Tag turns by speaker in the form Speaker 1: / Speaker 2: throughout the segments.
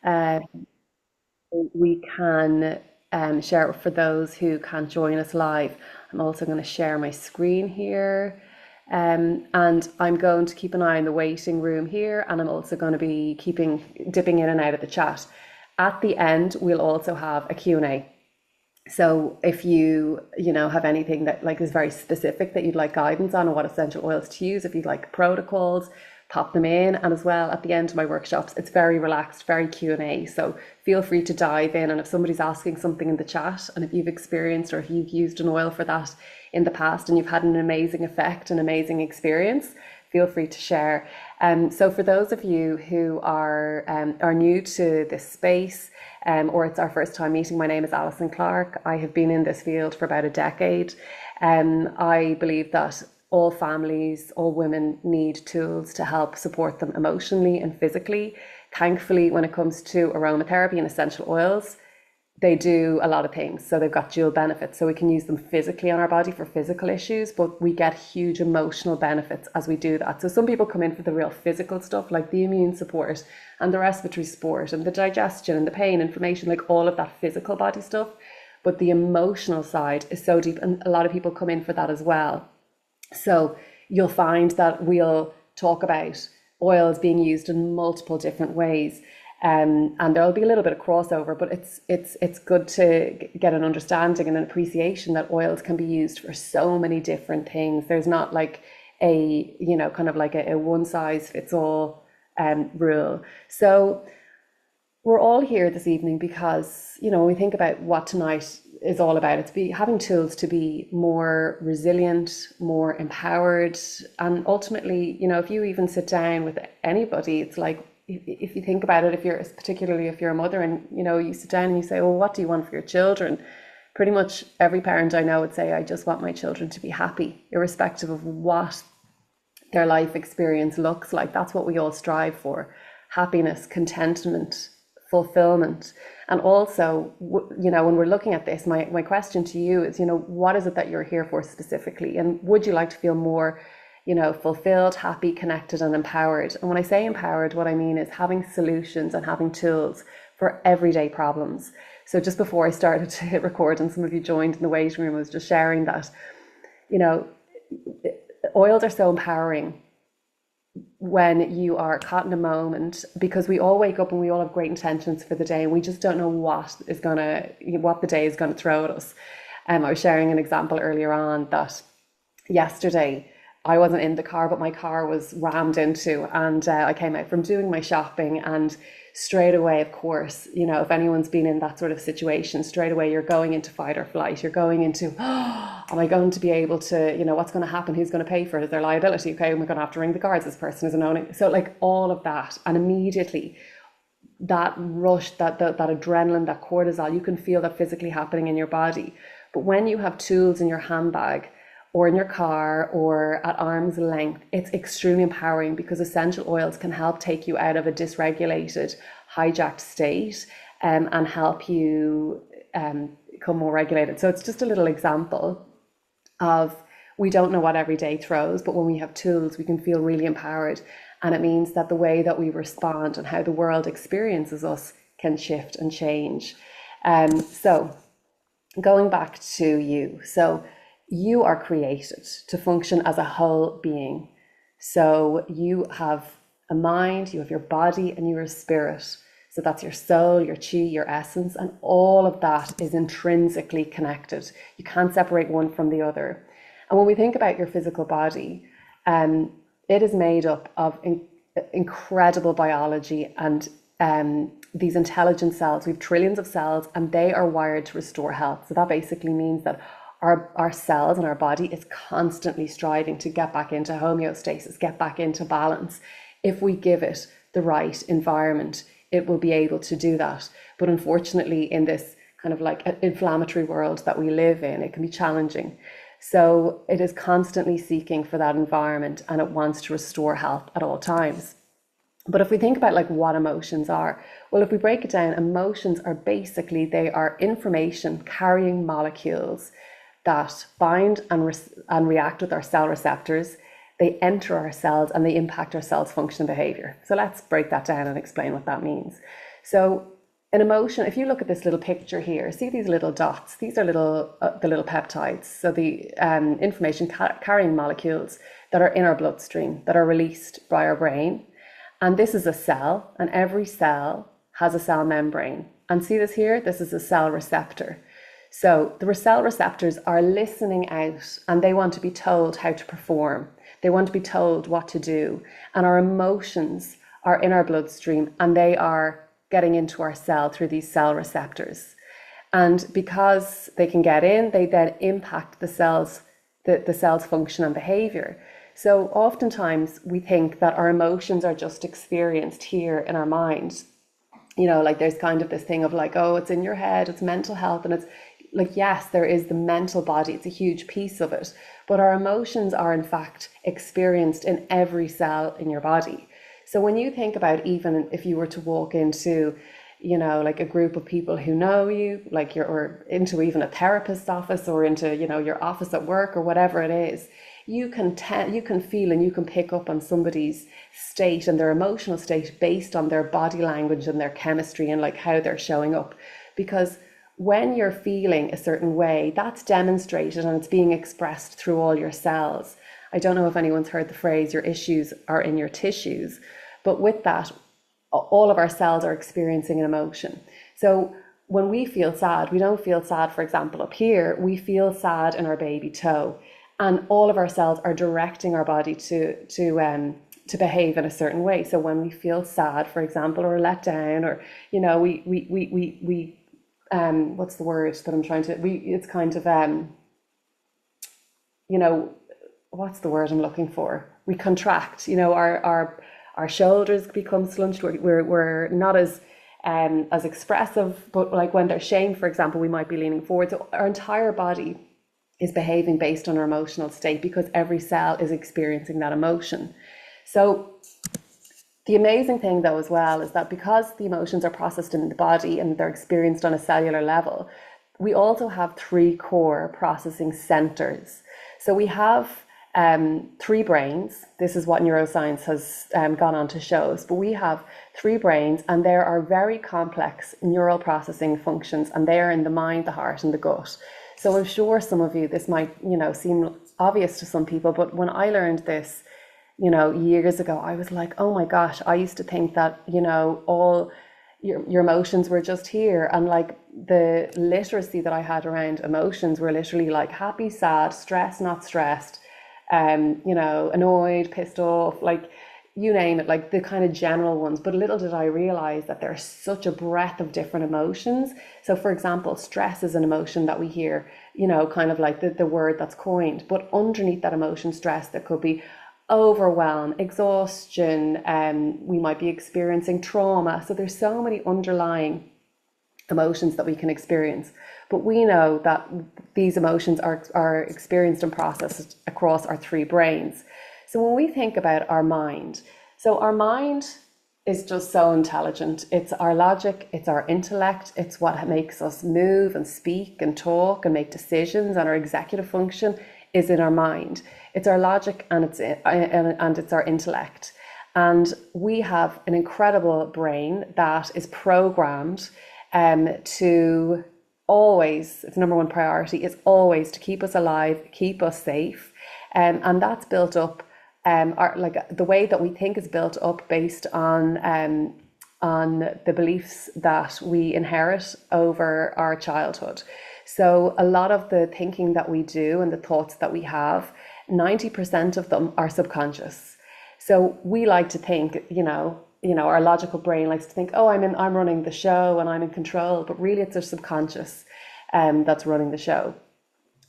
Speaker 1: Uh, we can share it for those who can't join us live. I'm also going to share my screen here. And I'm going to keep an eye on the waiting room here, and I'm also going to be dipping in and out of the chat. At the end, we'll also have a Q&A. So if you have anything that like is very specific that you'd like guidance on what essential oils to use, if you'd like protocols, pop them in. And as well, at the end of my workshops, it's very relaxed, very Q&A. So feel free to dive in. And if somebody's asking something in the chat, and if you've experienced or if you've used an oil for that in the past and you've had an amazing effect, an amazing experience, feel free to share. So for those of you who are new to this space, or it's our first time meeting, my name is Alison Clarke. I have been in this field for about a decade. I believe that all families, all women need tools to help support them emotionally and physically. Thankfully, when it comes to aromatherapy and essential oils, they do a lot of things. So they've got dual benefits. So we can use them physically on our body for physical issues, but we get huge emotional benefits as we do that. So some people come in for the real physical stuff, like the immune support and the respiratory support and the digestion and the pain, inflammation, like all of that physical body stuff. But the emotional side is so deep, and a lot of people come in for that as well. So you'll find that we'll talk about oils being used in multiple different ways. And there'll be a little bit of crossover, but it's good to get an understanding and an appreciation that oils can be used for so many different things. There's not like kind of like a one size fits all rule. So we're all here this evening because, when we think about what tonight is all about, having tools to be more resilient, more empowered. And ultimately, if you even sit down with anybody, it's like, if you think about it, particularly if you're a mother and, you sit down and you say, well, what do you want for your children? Pretty much every parent I know would say, I just want my children to be happy, irrespective of what their life experience looks like. That's what we all strive for: happiness, contentment, fulfillment. And also, when we're looking at this, my question to you is, what is it that you're here for specifically? And would you like to feel more, fulfilled, happy, connected, and empowered? And when I say empowered, what I mean is having solutions and having tools for everyday problems. So just before I started to hit record and some of you joined in the waiting room, I was just sharing that, oils are so empowering when you are caught in a moment, because we all wake up and we all have great intentions for the day and we just don't know what the day is going to throw at us. I was sharing an example earlier on that yesterday I wasn't in the car, but my car was rammed into, and I came out from doing my shopping, and straight away, of course, if anyone's been in that sort of situation, straight away you're going into fight or flight. You're going into, oh, am I going to be able to, what's going to happen? Who's going to pay for it? Is there liability? Okay, we're going to have to ring the guards. This person isn't owning. So like all of that, and immediately that rush, that adrenaline, that cortisol, you can feel that physically happening in your body. But when you have tools in your handbag or in your car or at arm's length, it's extremely empowering, because essential oils can help take you out of a dysregulated, hijacked state, and help you become more regulated. So it's just a little example of, we don't know what every day throws, but when we have tools, we can feel really empowered. And it means that the way that we respond and how the world experiences us can shift and change. So going back to you. So you are created to function as a whole being. So you have a mind, you have your body, and your spirit. So that's your soul, your chi, your essence, and all of that is intrinsically connected. You can't separate one from the other. And when we think about your physical body, it is made up of incredible biology and these intelligent cells. We have trillions of cells, and they are wired to restore health. So that basically means that our cells and our body is constantly striving to get back into homeostasis, get back into balance. If we give it the right environment, it will be able to do that. But unfortunately, in this kind of like inflammatory world that we live in, it can be challenging. So it is constantly seeking for that environment, and it wants to restore health at all times. But if we think about like what emotions are, well, if we break it down, emotions are basically, they are information carrying molecules that bind and react with our cell receptors. They enter our cells and they impact our cells' function and behavior. So let's break that down and explain what that means. So an emotion, if you look at this little picture here, see these little dots, these are the little peptides. So the information carrying molecules that are in our bloodstream that are released by our brain. And this is a cell, and every cell has a cell membrane. And see this here? This is a cell receptor. So the cell receptors are listening out, and they want to be told how to perform. They want to be told what to do. And our emotions are in our bloodstream, and they are getting into our cell through these cell receptors. And because they can get in, they then impact the cell's function and behavior. So oftentimes we think that our emotions are just experienced here in our mind. Like there's kind of this thing of like, oh, it's in your head, it's mental health. And it's like, yes, there is the mental body, it's a huge piece of it. But our emotions are in fact experienced in every cell in your body. So when you think about, even if you were to walk into, like a group of people who know you, like or into even a therapist's office, or into, your office at work, or whatever it is, you can feel and you can pick up on somebody's state and their emotional state based on their body language and their chemistry and like how they're showing up. Because when you're feeling a certain way, that's demonstrated and it's being expressed through all your cells. I don't know if anyone's heard the phrase, your issues are in your tissues. But with that, all of our cells are experiencing an emotion. So when we feel sad, we don't feel sad, for example, up here. We feel sad in our baby toe. And all of our cells are directing our body to behave in a certain way. So when we feel sad, for example, or let down, or, we what's the word that I'm trying to, it's kind of, what's the word I'm looking for? We contract, our shoulders become slunched. We're not as expressive, but like when there's shame, for example, we might be leaning forward. So our entire body is behaving based on our emotional state because every cell is experiencing that emotion. So the amazing thing though as well is that because the emotions are processed in the body and they're experienced on a cellular level, we also have 3 core processing centers. So we have 3 brains. This is what neuroscience has gone on to show us, but we have 3 brains, and there are very complex neural processing functions, and they are in the mind, the heart, and the gut. So I'm sure some of you, this might, seem obvious to some people, but when I learned this, years ago, I was like, oh my gosh, I used to think that, all your emotions were just here. And like the literacy that I had around emotions were literally like happy, sad, stressed, not stressed, annoyed, pissed off, like you name it, like the kind of general ones. But little did I realize that there's such a breadth of different emotions. So for example, stress is an emotion that we hear, kind of like the word that's coined, but underneath that emotion, stress, there could be overwhelm, exhaustion, we might be experiencing trauma. So there's so many underlying emotions that we can experience, but we know that these emotions are experienced and processed across our 3 brains. So when we think about our mind, so our mind is just so intelligent. It's our logic, it's our intellect, it's what makes us move and speak and talk and make decisions, and our executive function is in our mind. It's our logic and it's our intellect. And we have an incredible brain that is programmed to always, its number one priority is always to keep us alive, keep us safe. And that's built up, the way that we think is built up based on the beliefs that we inherit over our childhood. So a lot of the thinking that we do and the thoughts that we have, 90% of them are subconscious. So we like to think, our logical brain likes to think, oh, I'm running the show and I'm in control, but really it's our subconscious that's running the show.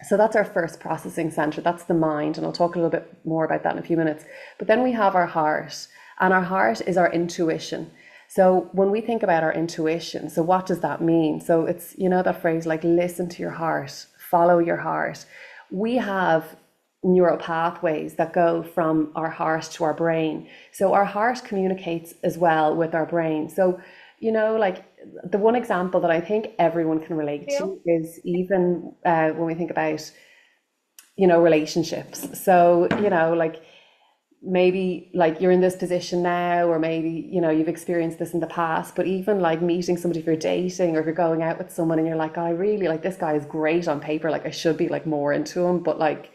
Speaker 1: So that's our first processing center. That's the mind. And I'll talk a little bit more about that in a few minutes. But then we have our heart, and our heart is our intuition. So when we think about our intuition, so what does that mean? So it's, that phrase like listen to your heart, follow your heart. We have neural pathways that go from our heart to our brain. So our heart communicates as well with our brain. So, like the one example that I think everyone can relate to is even when we think about, relationships. So, like maybe like you're in this position now, or maybe, you've experienced this in the past, but even like meeting somebody, if you're dating or if you're going out with someone and you're like, "Oh, I really like this guy is great on paper, like I should be like more into him," but like,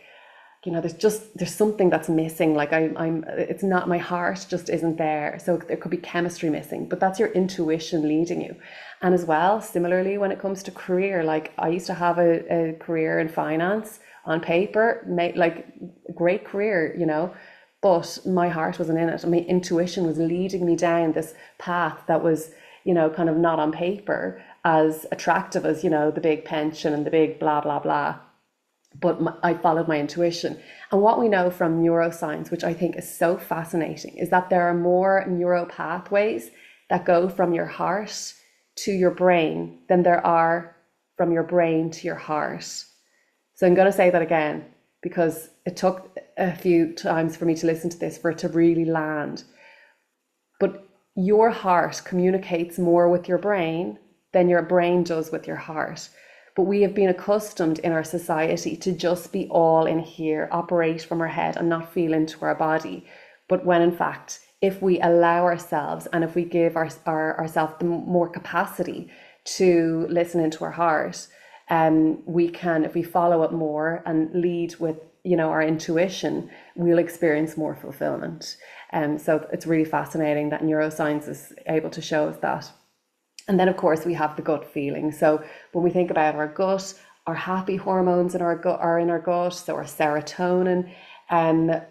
Speaker 1: there's something that's missing. Like it's not, my heart just isn't there. So there could be chemistry missing, but that's your intuition leading you. And as well, similarly, when it comes to career, like I used to have a career in finance on paper, made like a great career, but my heart wasn't in it. And my intuition was leading me down this path that was, kind of not on paper as attractive as, the big pension and the big blah, blah, blah, but I followed my intuition. And what we know from neuroscience, which I think is so fascinating, is that there are more neural pathways that go from your heart to your brain than there are from your brain to your heart. So I'm going to say that again, because it took a few times for me to listen to this for it to really land. But your heart communicates more with your brain than your brain does with your heart. But we have been accustomed in our society to just be all in here, operate from our head and not feel into our body. But when in fact, if we allow ourselves and if we give ourselves the more capacity to listen into our heart, we can, if we follow it more and lead with, our intuition, we'll experience more fulfillment. So it's really fascinating that neuroscience is able to show us that. And then, of course, we have the gut feeling. So when we think about our gut, our happy hormones in our gut are in our gut. So our serotonin,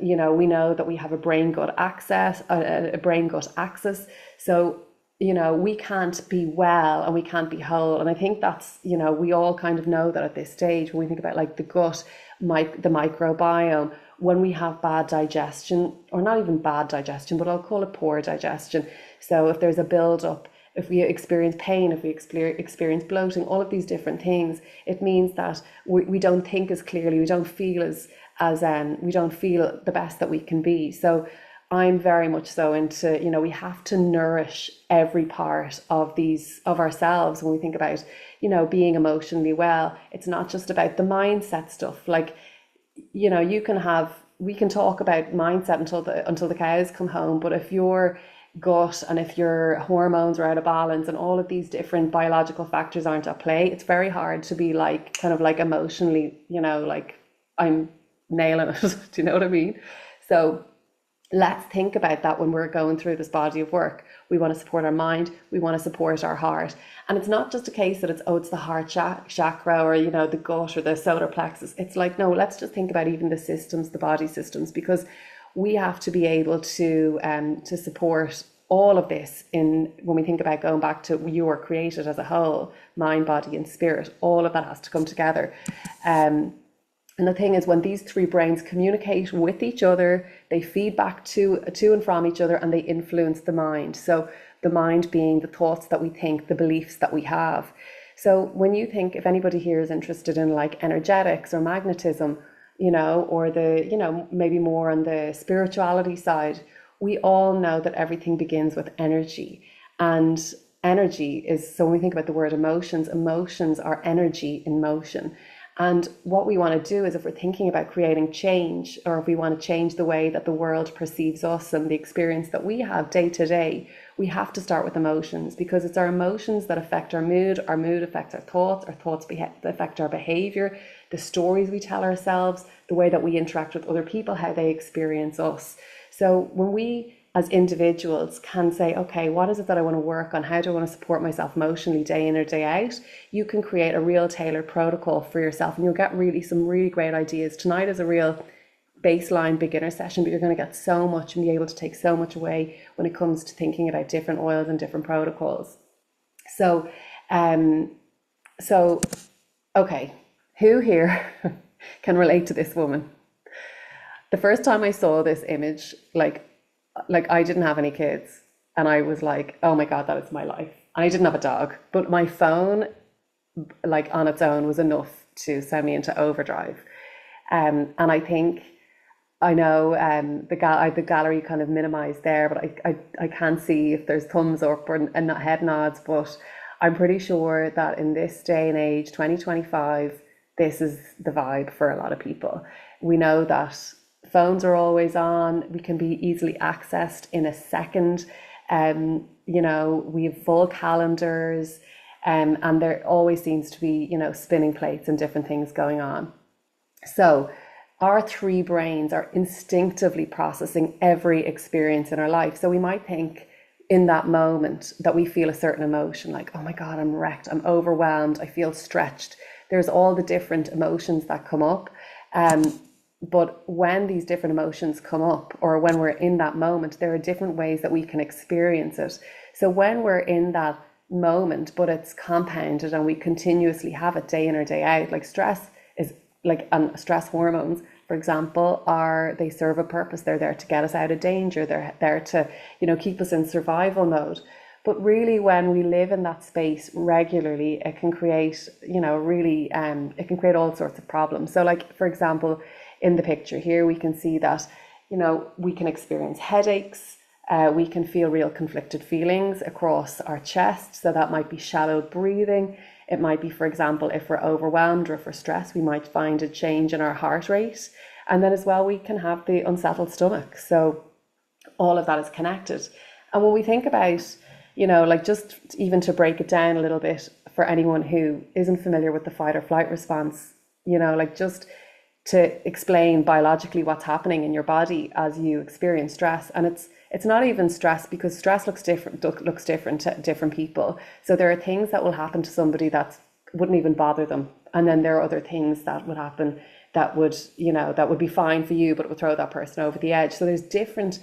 Speaker 1: we know that we have a brain gut axis, a brain gut axis. So, we can't be well and we can't be whole. And I think that's, we all kind of know that at this stage, when we think about like the gut, the microbiome, when we have bad digestion, or not even bad digestion, but I'll call it poor digestion. So if there's a buildup, if we experience pain, if we experience bloating, all of these different things, it means that we don't think as clearly, we don't feel we don't feel the best that we can be. So I'm very much so into, we have to nourish every part of ourselves when we think about, being emotionally well. It's not just about the mindset stuff. Like, we can talk about mindset until the cows come home, but if your gut and if your hormones are out of balance and all of these different biological factors aren't at play, it's very hard to be like kind of like emotionally, like I'm nailing it. Do you know what I mean? So let's think about that when we're going through this body of work. We want to support our mind, we want to support our heart. And it's not just a case that it's the heart chakra or, the gut or the solar plexus. It's like, no, let's just think about even the systems, the body systems, because we have to be able to support all of this when we think about going back to you are created as a whole, mind, body and spirit. All of that has to come together. And the thing is, when these three brains communicate with each other, they feed back to and from each other, and they influence the mind. So the mind being the thoughts that we think, the beliefs that we have. So when you think, if anybody here is interested in like energetics or magnetism, or maybe more on the spirituality side, we all know that everything begins with energy. And energy is, so when we think about the word emotions are energy in motion. And what we want to do is, if we're thinking about creating change, or if we want to change the way that the world perceives us and the experience that we have day to day, we have to start with emotions, because it's our emotions that affect our mood affects our thoughts affect our behavior, the stories we tell ourselves, the way that we interact with other people, how they experience us. So when we as individuals can say, okay, what is it that I want to work on? How do I want to support myself emotionally day in or day out? You can create a real tailored protocol for yourself, and you'll get some really great ideas. Tonight is a real baseline beginner session, but you're going to get so much and be able to take so much away when it comes to thinking about different oils and different protocols. So, okay, who here can relate to this woman? The first time I saw this image, like I didn't have any kids, and I was like, oh my God, that is my life. And I didn't have a dog, but my phone, like on its own, was enough to send me into overdrive. And I think, I know the gallery kind of minimized there, but I can't see if there's thumbs up and not head nods, but I'm pretty sure that in this day and age, 2025, this is the vibe for a lot of people. We know that phones are always on. We can be easily accessed in a second. We have full calendars, and there always seems to be, spinning plates and different things going on. So our three brains are instinctively processing every experience in our life. So we might think in that moment that we feel a certain emotion, like, oh my God, I'm wrecked, I'm overwhelmed, I feel stretched. There's all the different emotions that come up. But when these different emotions come up, or when we're in that moment, there are different ways that we can experience it. So when we're in that moment, but it's compounded and we continuously have it day in or day out, like stress is like, and stress hormones, for example, they serve a purpose. They're there to get us out of danger. They're there to, keep us in survival mode. But really, when we live in that space regularly, it can create, it can create all sorts of problems. So like, for example, in the picture here, we can see that, we can experience headaches. We can feel real conflicted feelings across our chest. So that might be shallow breathing. It might be, for example, if we're overwhelmed or if we're stressed, we might find a change in our heart rate. And then as well, we can have the unsettled stomach. So all of that is connected. And when we think about, just even to break it down a little bit for anyone who isn't familiar with the fight or flight response, just to explain biologically what's happening in your body as you experience stress. And it's not even stress, because stress looks different to different people. So there are things that will happen to somebody that wouldn't even bother them. And then there are other things that would happen that would be fine for you, but it would throw that person over the edge. So there's different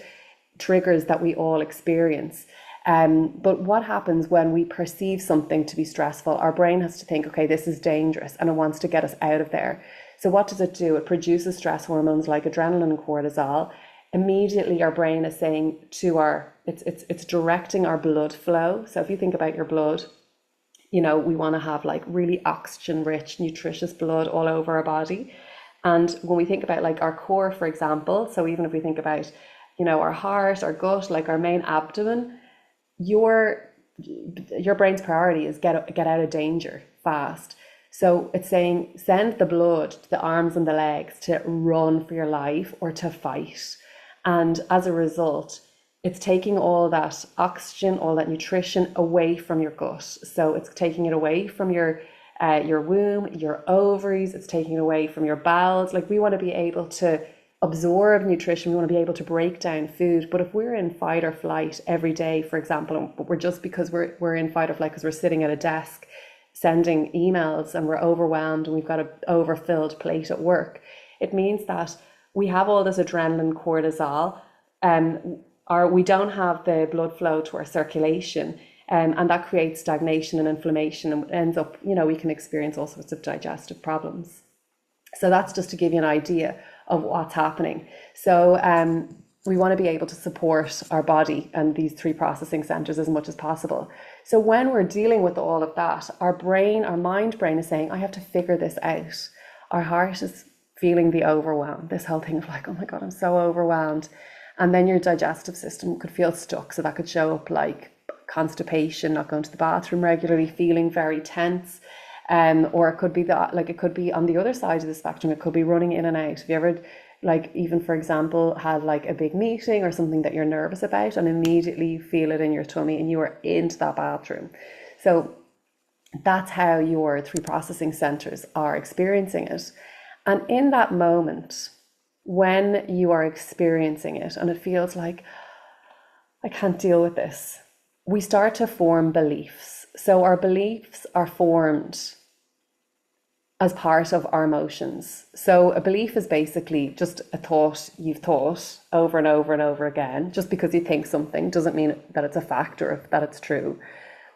Speaker 1: triggers that we all experience. But what happens when we perceive something to be stressful? Our brain has to think, okay, this is dangerous, and it wants to get us out of there. So what does it do? It produces stress hormones like adrenaline and cortisol. Immediately our brain is saying to it's directing our blood flow. So if you think about your blood, we want to have like really oxygen rich, nutritious blood all over our body. And when we think about like our core, for example, so even if we think about, our heart, our gut, like our main abdomen, your brain's priority is get out of danger fast. So it's saying send the blood to the arms and the legs to run for your life or to fight. And as a result, it's taking all that oxygen, all that nutrition away from your gut. So it's taking it away from your womb, your ovaries. It's taking it away from your bowels. Like, we want to be able to absorb nutrition. We want to be able to break down food. But if we're in fight or flight every day, for example, but we're in fight or flight because we're sitting at a desk sending emails and we're overwhelmed and we've got an overfilled plate at work, it means that we have all this adrenaline, cortisol, we don't have the blood flow to our circulation, and that creates stagnation and inflammation, and ends up, we can experience all sorts of digestive problems. So that's just to give you an idea of what's happening. So we want to be able to support our body and these three processing centers as much as possible. So when we're dealing with all of that, our mind brain is saying, I have to figure this out. Our heart is feeling the overwhelm, this whole thing of like, oh my God, I'm so overwhelmed. And then your digestive system could feel stuck. So that could show up like constipation, not going to the bathroom regularly, feeling very tense. Or it could be it could be on the other side of the spectrum. It could be running in and out. Have you ever, like, even for example, had like a big meeting or something that you're nervous about, and immediately you feel it in your tummy and you are into that bathroom? So that's how your three processing centers are experiencing it. And in that moment, when you are experiencing it and it feels like, I can't deal with this, we start to form beliefs. So our beliefs are formed as part of our emotions. So a belief is basically just a thought you've thought over and over and over again. Just because you think something doesn't mean that it's a fact or that it's true.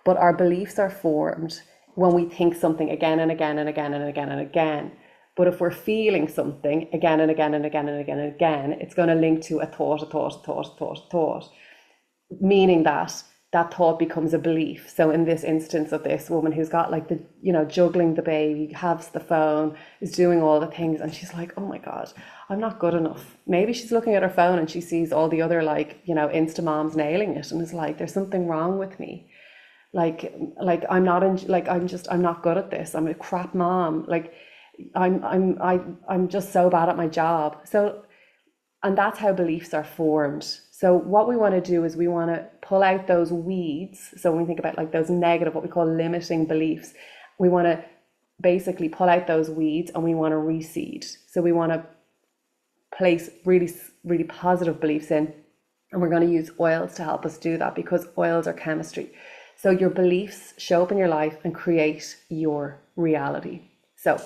Speaker 1: But our beliefs are formed when we think something again and again and again and again and again. But if we're feeling something again and again and again and again and again, it's going to link to a thought, meaning that thought becomes a belief. So in this instance of this woman who's got like the, juggling the baby, has the phone, is doing all the things, and she's like, oh my God, I'm not good enough. Maybe she's looking at her phone and she sees all the other Insta moms nailing it and is like, there's something wrong with me. I'm not good at this. I'm a crap mom. I'm just so bad at my job. So And that's how beliefs are formed. So what we want to do is we want to pull out those weeds. So when we think about like those negative, what we call limiting beliefs, we want to basically pull out those weeds and we want to reseed. So we want to place really, really positive beliefs in. And we're going to use oils to help us do that because oils are chemistry. So your beliefs show up in your life and create your reality. So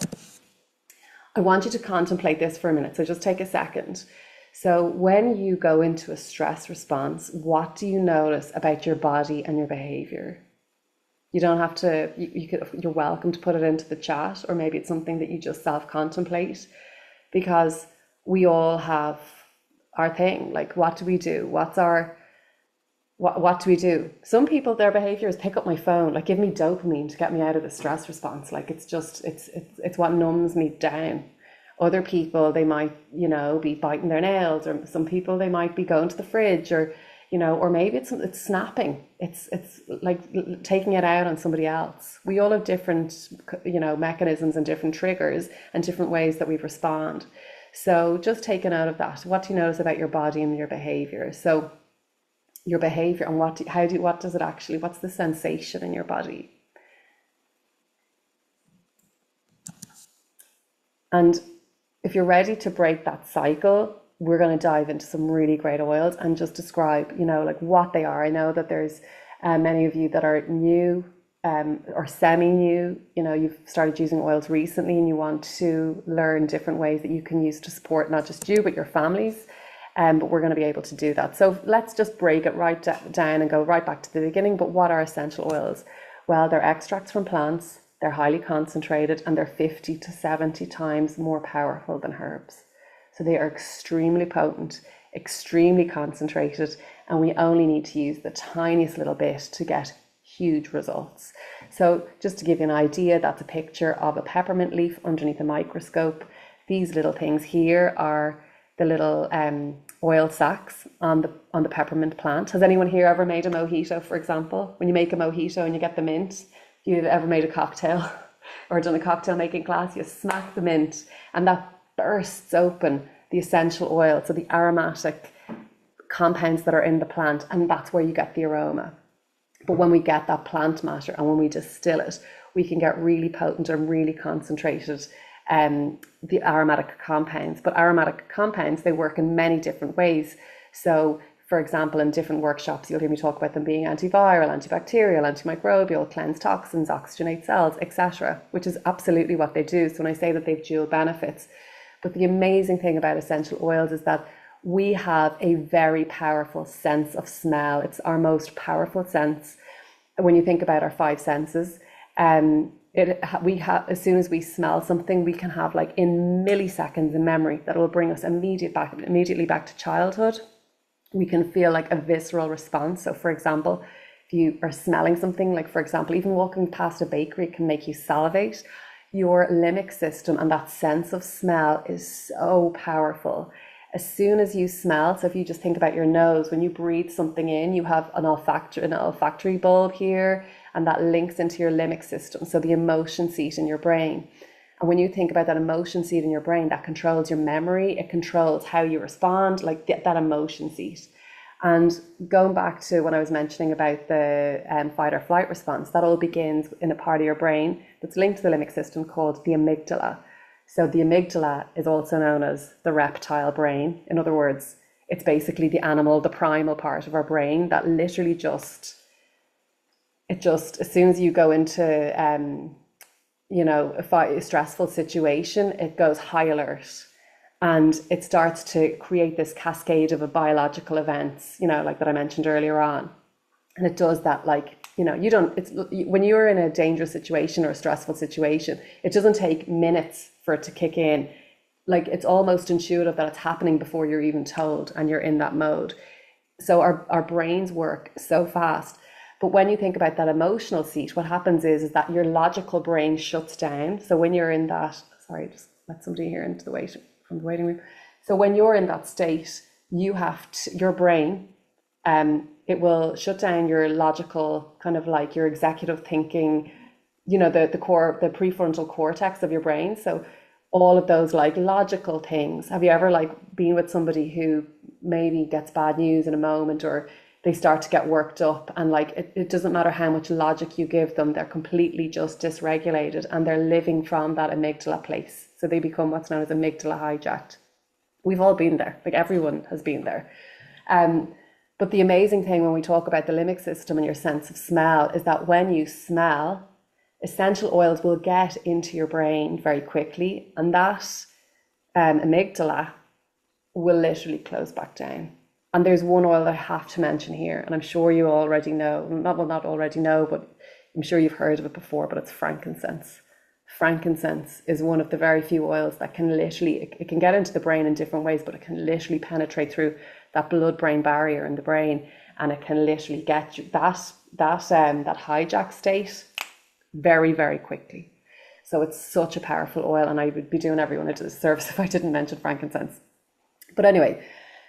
Speaker 1: I want you to contemplate this for a minute. So just take a second. So when you go into a stress response, what do you notice about your body and your behavior? You don't have to, you're welcome to put it into the chat, or maybe it's something that you just self-contemplate, because we all have our thing. Like, what do we do? What do we do? Some people, their behavior is pick up my phone, like give me dopamine to get me out of the stress response. Like it's what numbs me down. Other people, they might, be biting their nails, or some people, they might be going to the fridge, or, or maybe it's snapping. It's like taking it out on somebody else. We all have different, mechanisms and different triggers and different ways that we respond. So just take a note of that. What do you notice about your body and your behavior? So your behavior, and what's the sensation in your body? And if you're ready to break that cycle, we're going to dive into some really great oils and just describe, like what they are. I know that there's many of you that are new or semi-new, you've started using oils recently and you want to learn different ways that you can use to support not just you, but your families. But we're going to be able to do that. So let's just break it right down and go right back to the beginning. But what are essential oils? Well, they're extracts from plants. They're highly concentrated, and they're 50 to 70 times more powerful than herbs. So they are extremely potent, extremely concentrated, and we only need to use the tiniest little bit to get huge results. So just to give you an idea, that's a picture of a peppermint leaf underneath a microscope. These little things here are the little oil sacs on the peppermint plant. Has anyone here ever made a mojito, for example? When you make a mojito and you get the mint, you've ever made a cocktail or done a cocktail making class, you smack the mint and that bursts open the essential oil, so the aromatic compounds that are in the plant, and that's where you get the aroma. But when we get that plant matter and when we distill it, we can get really potent and really concentrated the aromatic compounds. But aromatic compounds, they work in many different ways. So for example, in different workshops, you'll hear me talk about them being antiviral, antibacterial, antimicrobial, cleanse toxins, oxygenate cells, etc., which is absolutely what they do. So when I say that they've dual benefits, but the amazing thing about essential oils is that we have a very powerful sense of smell. It's our most powerful sense. When you think about our five senses, as soon as we smell something, we can have like in milliseconds a memory that will bring us immediately back to childhood. We can feel like a visceral response. So for example, if you are smelling something, like for example, even walking past a bakery can make you salivate. Your limbic system and that sense of smell is so powerful. As soon as you smell, so if you just think about your nose, when you breathe something in, you have an olfactory bulb here, and that links into your limbic system, so the emotion seat in your brain. And when you think about that emotion seat in your brain, that controls your memory, it controls how you respond, like that emotion seat. And going back to when I was mentioning about the fight or flight response, that all begins in a part of your brain that's linked to the limbic system called the amygdala. So the amygdala is also known as the reptile brain. In other words, it's basically the animal, the primal part of our brain that literally as soon as you go into, a stressful situation, it goes high alert. And it starts to create this cascade of biological events, like that I mentioned earlier on. And it does that, when you're in a dangerous situation or a stressful situation, it doesn't take minutes for it to kick in. Like it's almost intuitive that it's happening before you're even told and you're in that mode. So our brains work so fast. But when you think about that emotional seat, what happens is that your logical brain shuts down. So when you're in that, sorry, just let somebody here into from the waiting room. So when you're in that state, your brain, it will shut down your logical, kind of like your executive thinking, the prefrontal cortex of your brain. So all of those like logical things. Have you ever like been with somebody who maybe gets bad news in a moment, or they start to get worked up, and like it doesn't matter how much logic you give them, they're completely just dysregulated and they're living from that amygdala place. So they become what's known as amygdala hijacked. We've all been there, like everyone has been there. But the amazing thing when we talk about the limbic system and your sense of smell is that when you smell, essential oils will get into your brain very quickly, and that amygdala will literally close back down. And there's one oil that I have to mention here, and I'm sure you already know, not already know, but I'm sure you've heard of it before, but it's frankincense. Frankincense is one of the very few oils that can literally, it can get into the brain in different ways, but it can literally penetrate through that blood-brain barrier in the brain, and it can literally get you that hijack state very, very quickly. So it's such a powerful oil, and I would be doing everyone a disservice if I didn't mention frankincense. But anyway,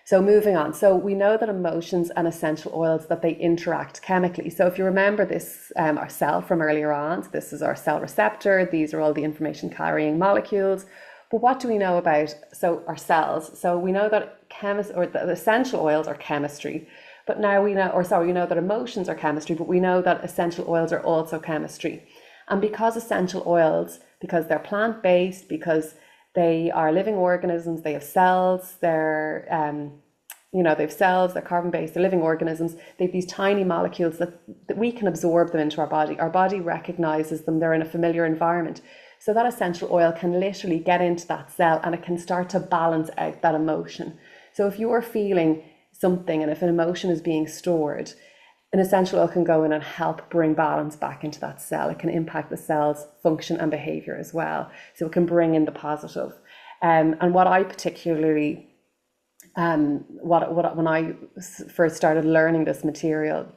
Speaker 1: so moving on. So we know that emotions and essential oils, that they interact chemically. So if you remember this, our cell from earlier on, so this is our cell receptor. These are all the information carrying molecules. But what do we know about our cells? So we know that the essential oils are chemistry. But now we know that emotions are chemistry, but we know that essential oils are also chemistry. And because essential oils, because they're plant-based, because they are living organisms, they have cells, they're carbon-based, they're living organisms, they have these tiny molecules that we can absorb them into our body. Our body recognizes them, they're in a familiar environment. So that essential oil can literally get into that cell, and it can start to balance out that emotion. So if you're feeling something, and if an emotion is being stored, an essential oil can go in and help bring balance back into that cell. It can impact the cell's function and behavior as well. So it can bring in the positive. And what I particularly, when I first started learning this material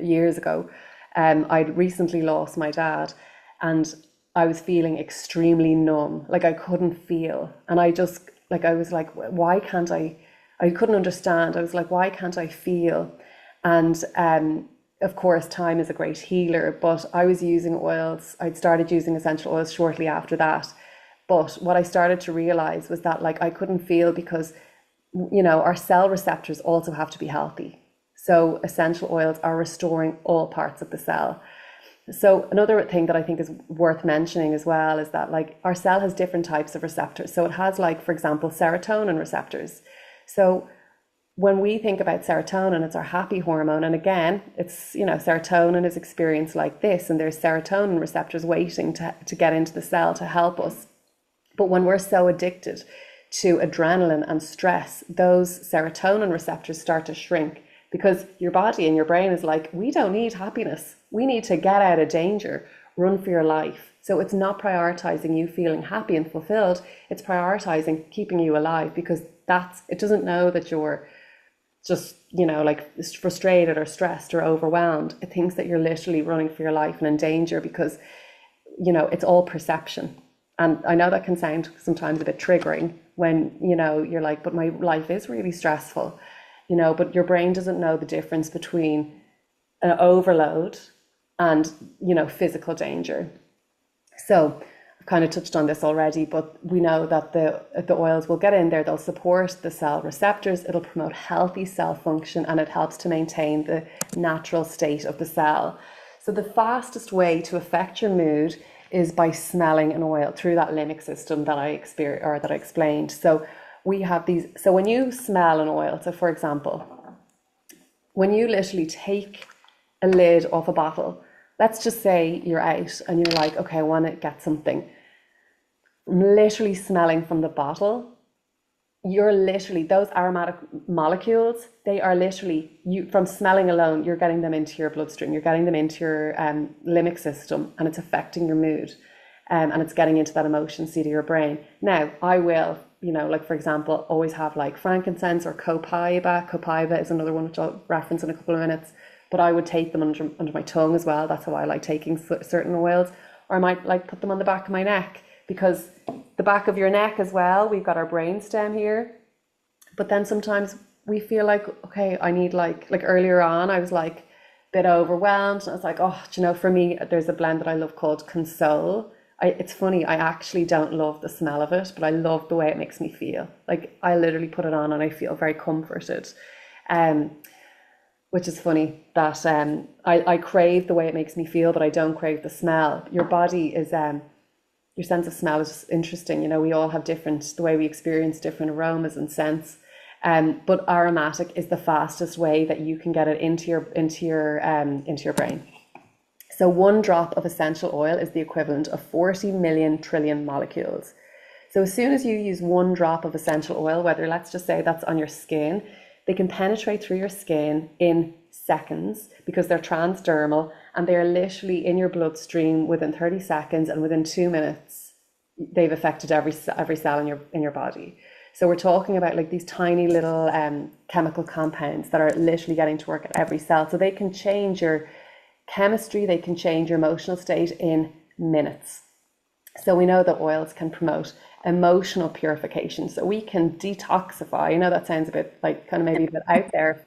Speaker 1: years ago, I'd recently lost my dad, and I was feeling extremely numb. Like I couldn't feel. And I was like, why can't I couldn't understand. I was like, why can't I feel? And of course, time is a great healer, but I was using oils. I'd started using essential oils shortly after that. But what I started to realize was that like I couldn't feel because, our cell receptors also have to be healthy. So essential oils are restoring all parts of the cell. So another thing that I think is worth mentioning as well is that like our cell has different types of receptors. So it has like, for example, serotonin receptors. So when we think about serotonin, it's our happy hormone. And again, it's, serotonin is experienced like this, and there's serotonin receptors waiting to get into the cell to help us. But when we're so addicted to adrenaline and stress, those serotonin receptors start to shrink, because your body and your brain is like, we don't need happiness. We need to get out of danger, run for your life. So it's not prioritizing you feeling happy and fulfilled. It's prioritizing keeping you alive, because it doesn't know that you're just, like frustrated or stressed or overwhelmed. It thinks that you're literally running for your life and in danger, because, it's all perception. And I know that can sound sometimes a bit triggering when, you're like, but my life is really stressful, but your brain doesn't know the difference between an overload and, physical danger. So I've kind of touched on this already, but we know that the oils will get in there, they'll support the cell receptors, it'll promote healthy cell function, and it helps to maintain the natural state of the cell. So the fastest way to affect your mood is by smelling an oil through that limbic system that I explained. So we have these. So when you smell an oil, so for example, when you literally take a lid off a bottle, let's just say you're out and you're like, okay, I want to get something. Literally smelling from the bottle, you're literally, those aromatic molecules, they are literally, from smelling alone, you're getting them into your bloodstream, you're getting them into your limbic system, and it's affecting your mood, and it's getting into that emotion seat of your brain. Now, I will, like for example, always have like frankincense or copaiba. Copaiba is another one which I'll reference in a couple of minutes, but I would take them under my tongue as well. That's how I like taking certain oils. Or I might like put them on the back of my neck, because the back of your neck as well, we've got our brainstem here. But then sometimes we feel like, okay, I need like earlier on, I was like a bit overwhelmed. And I was like, for me, there's a blend that I love called Console, It's funny, I actually don't love the smell of it, but I love the way it makes me feel. Like I literally put it on and I feel very comforted. Um, which is funny that I crave the way it makes me feel, but I don't crave the smell. Your body is your sense of smell is just interesting. You know, we all have different, the way we experience different aromas and scents. But aromatic is the fastest way that you can get it into your brain. So one drop of essential oil is the equivalent of 40 million trillion molecules. So as soon as you use one drop of essential oil, whether let's just say that's on your skin, they can penetrate through your skin in seconds because they're transdermal and they're literally in your bloodstream within 30 seconds, and within 2 minutes they've affected every cell in your body. So we're talking about like these tiny little chemical compounds that are literally getting to work at every cell. So they can change your chemistry, they can change your emotional state in minutes. So we know that oils can promote emotional purification. So we can detoxify. I know that sounds a bit like kind of maybe a bit out there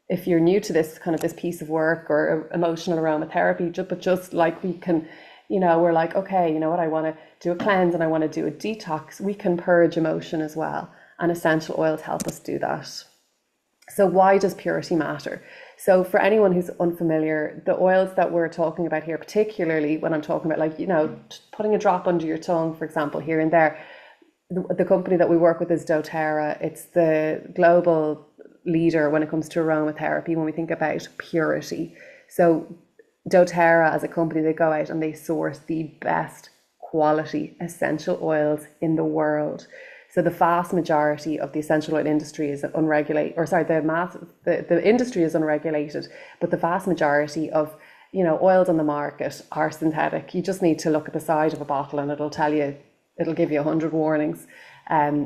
Speaker 1: if you're new to this kind of this piece of work or emotional aromatherapy, but just like we can, you know, we're like, okay, you know what, I want to do a cleanse and I want to do a detox. We can purge emotion as well. And essential oils help us do that. So why does purity matter? So for anyone who's unfamiliar, the oils that we're talking about here, particularly when I'm talking about like, you know, putting a drop under your tongue, for example, here and there, the company that we work with is doTERRA. It's the global leader when it comes to aromatherapy when we think about purity. So doTERRA as a company, they go out and they source the best quality essential oils in the world. So the vast majority of the essential oil industry is unregulated, or sorry, the industry is unregulated, but the vast majority of, you know, oils on the market are synthetic. You just need to look at the side of a bottle and it'll give you 100 warnings,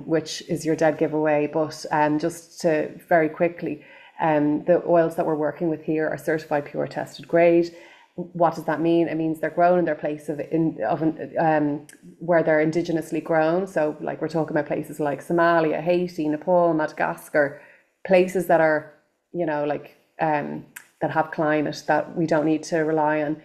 Speaker 1: which is your dead giveaway. But just to very quickly, the oils that we're working with here are certified pure tested grade. What does that mean? It means they're grown in their place where they're indigenously grown. So like we're talking about places like Somalia, Haiti, Nepal, Madagascar, places that are, you know, like that have climate that we don't need to rely on,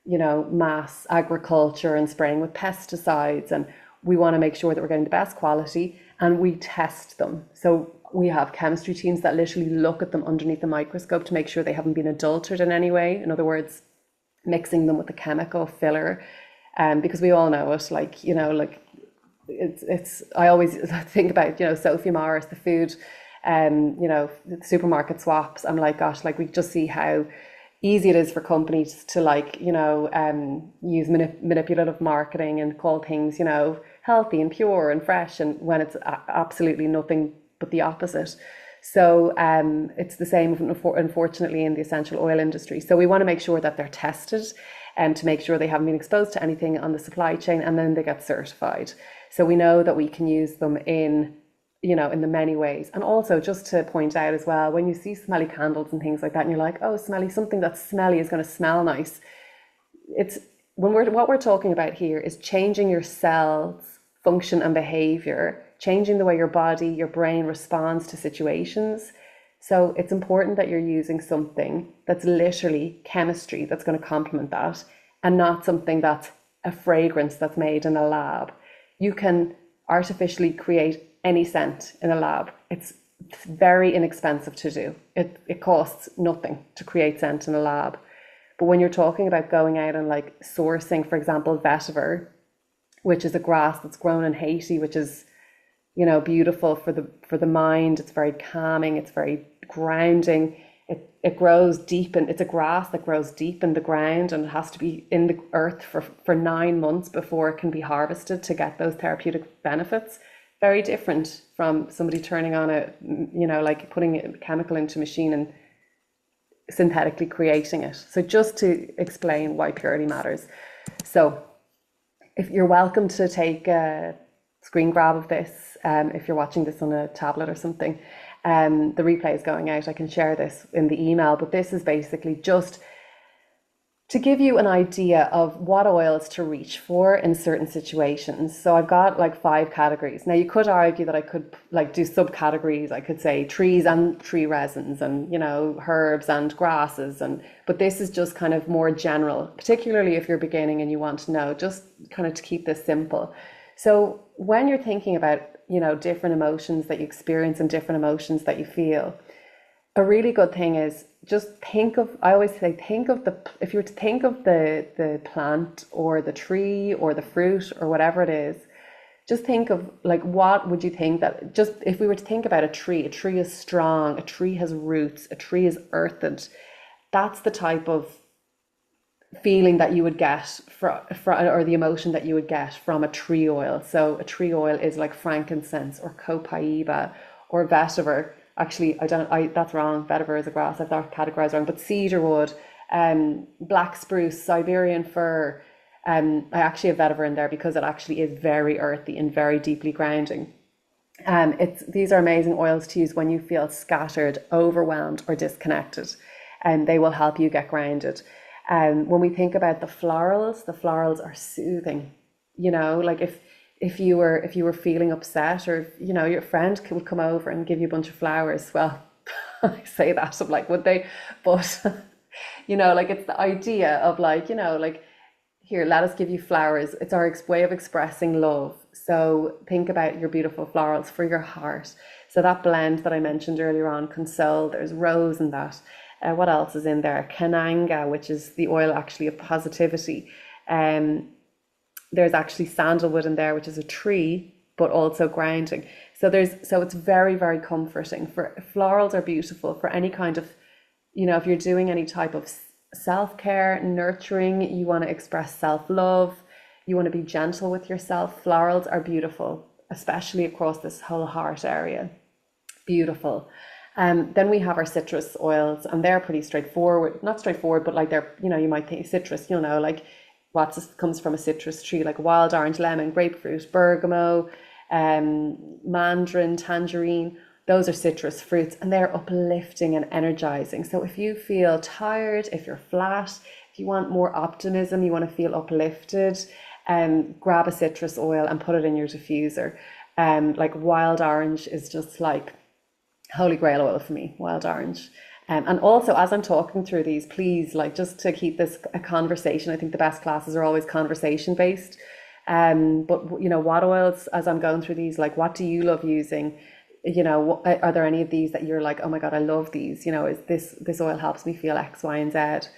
Speaker 1: you know, mass agriculture and spraying with pesticides. And we want to make sure that we're getting the best quality and we test them. So we have chemistry teams that literally look at them underneath the microscope to make sure they haven't been adulterated in any way. In other words, mixing them with a chemical filler, because we all know it. Like, you know, like it's. I always think about, you know, Sophie Morris, the food, you know, the supermarket swaps. I'm like, gosh, like we just see how easy it is for companies to like, you know, use manipulative marketing and call things, you know, healthy and pure and fresh, and when it's absolutely nothing but the opposite. So it's the same, unfortunately, in the essential oil industry. So we want to make sure that they're tested and to make sure they haven't been exposed to anything on the supply chain, and then they get certified. So we know that we can use them in, you know, in the many ways. And also just to point out as well, when you see smelly candles and things like that, and you're like, oh, smelly, something that's smelly is going to smell nice. It's what we're talking about here is changing your cells' function and behavior, changing the way your body, your brain responds to situations. So it's important that you're using something that's literally chemistry that's going to complement that, and not something that's a fragrance that's made in a lab. You can artificially create any scent in a lab. It's very inexpensive to do. It costs nothing to create scent in a lab. But when you're talking about going out and like sourcing, for example, vetiver, which is a grass that's grown in Haiti, which is, you know, beautiful for the mind. It's very calming. It's very grounding. It grows deep, and it's a grass that grows deep in the ground, and it has to be in the earth for 9 months before it can be harvested to get those therapeutic benefits. Very different from somebody turning on a, you know, like putting a chemical into a machine and synthetically creating it. So just to explain why purity matters. So if you're welcome to take a screen grab of this, if you're watching this on a tablet or something, the replay is going out. I can share this in the email, but this is basically just to give you an idea of what oils to reach for in certain situations. So I've got like 5 categories. Now you could argue that I could like do subcategories. I could say trees and tree resins and, herbs and grasses. But this is just kind of more general, particularly if you're beginning and you want to know, just kind of to keep this simple. So when you're thinking about, different emotions that you experience and different emotions that you feel, a really good thing is just think of, I always say, if you were to think of the plant or the tree or the fruit or whatever it is, just think of like, what would you think that, just if we were to think about a tree is strong, a tree has roots, a tree is earthed. That's the type of feeling that you would get or the emotion that you would get from a tree oil. So a tree oil is like frankincense or copaiba or vetiver. Actually, that's wrong. Vetiver is a grass. I've that categorized wrong. But cedarwood, black spruce, Siberian fir. I actually have vetiver in there because it actually is very earthy and very deeply grounding. These are amazing oils to use when you feel scattered, overwhelmed, or disconnected, and they will help you get grounded. When we think about the florals are soothing. Like if you were feeling upset, or your friend would come over and give you a bunch of flowers. Well, I say that, I'm like, would they? But like, it's the idea of like, like, here, let us give you flowers. It's our way of expressing love. So think about your beautiful florals for your heart. So that blend that I mentioned earlier on, console, there's rose in that. What else is in there? Kananga, which is the oil actually of positivity. There's actually sandalwood in there, which is a tree, but also grounding. So it's very, very comforting. Florals are beautiful for any kind of, if you're doing any type of self-care, nurturing, you want to express self-love, you want to be gentle with yourself. Florals are beautiful, especially across this whole heart area. Beautiful. Then we have our citrus oils, and they're pretty straightforward. Not straightforward, but like they're, you might think citrus, like what comes from a citrus tree, like wild orange, lemon, grapefruit, bergamot, mandarin, tangerine. Those are citrus fruits, and they're uplifting and energizing. So if you feel tired, if you're flat, if you want more optimism, you want to feel uplifted, grab a citrus oil and put it in your diffuser. Like wild orange is just like holy grail oil for me, wild orange. And also, as I'm talking through these, please, like, just to keep this a conversation. I think the best classes are always conversation based. But what oils, as I'm going through these, like, what do you love using? Are there any of these that you're like, oh my God, I love these? Is this oil helps me feel X, Y, and Z.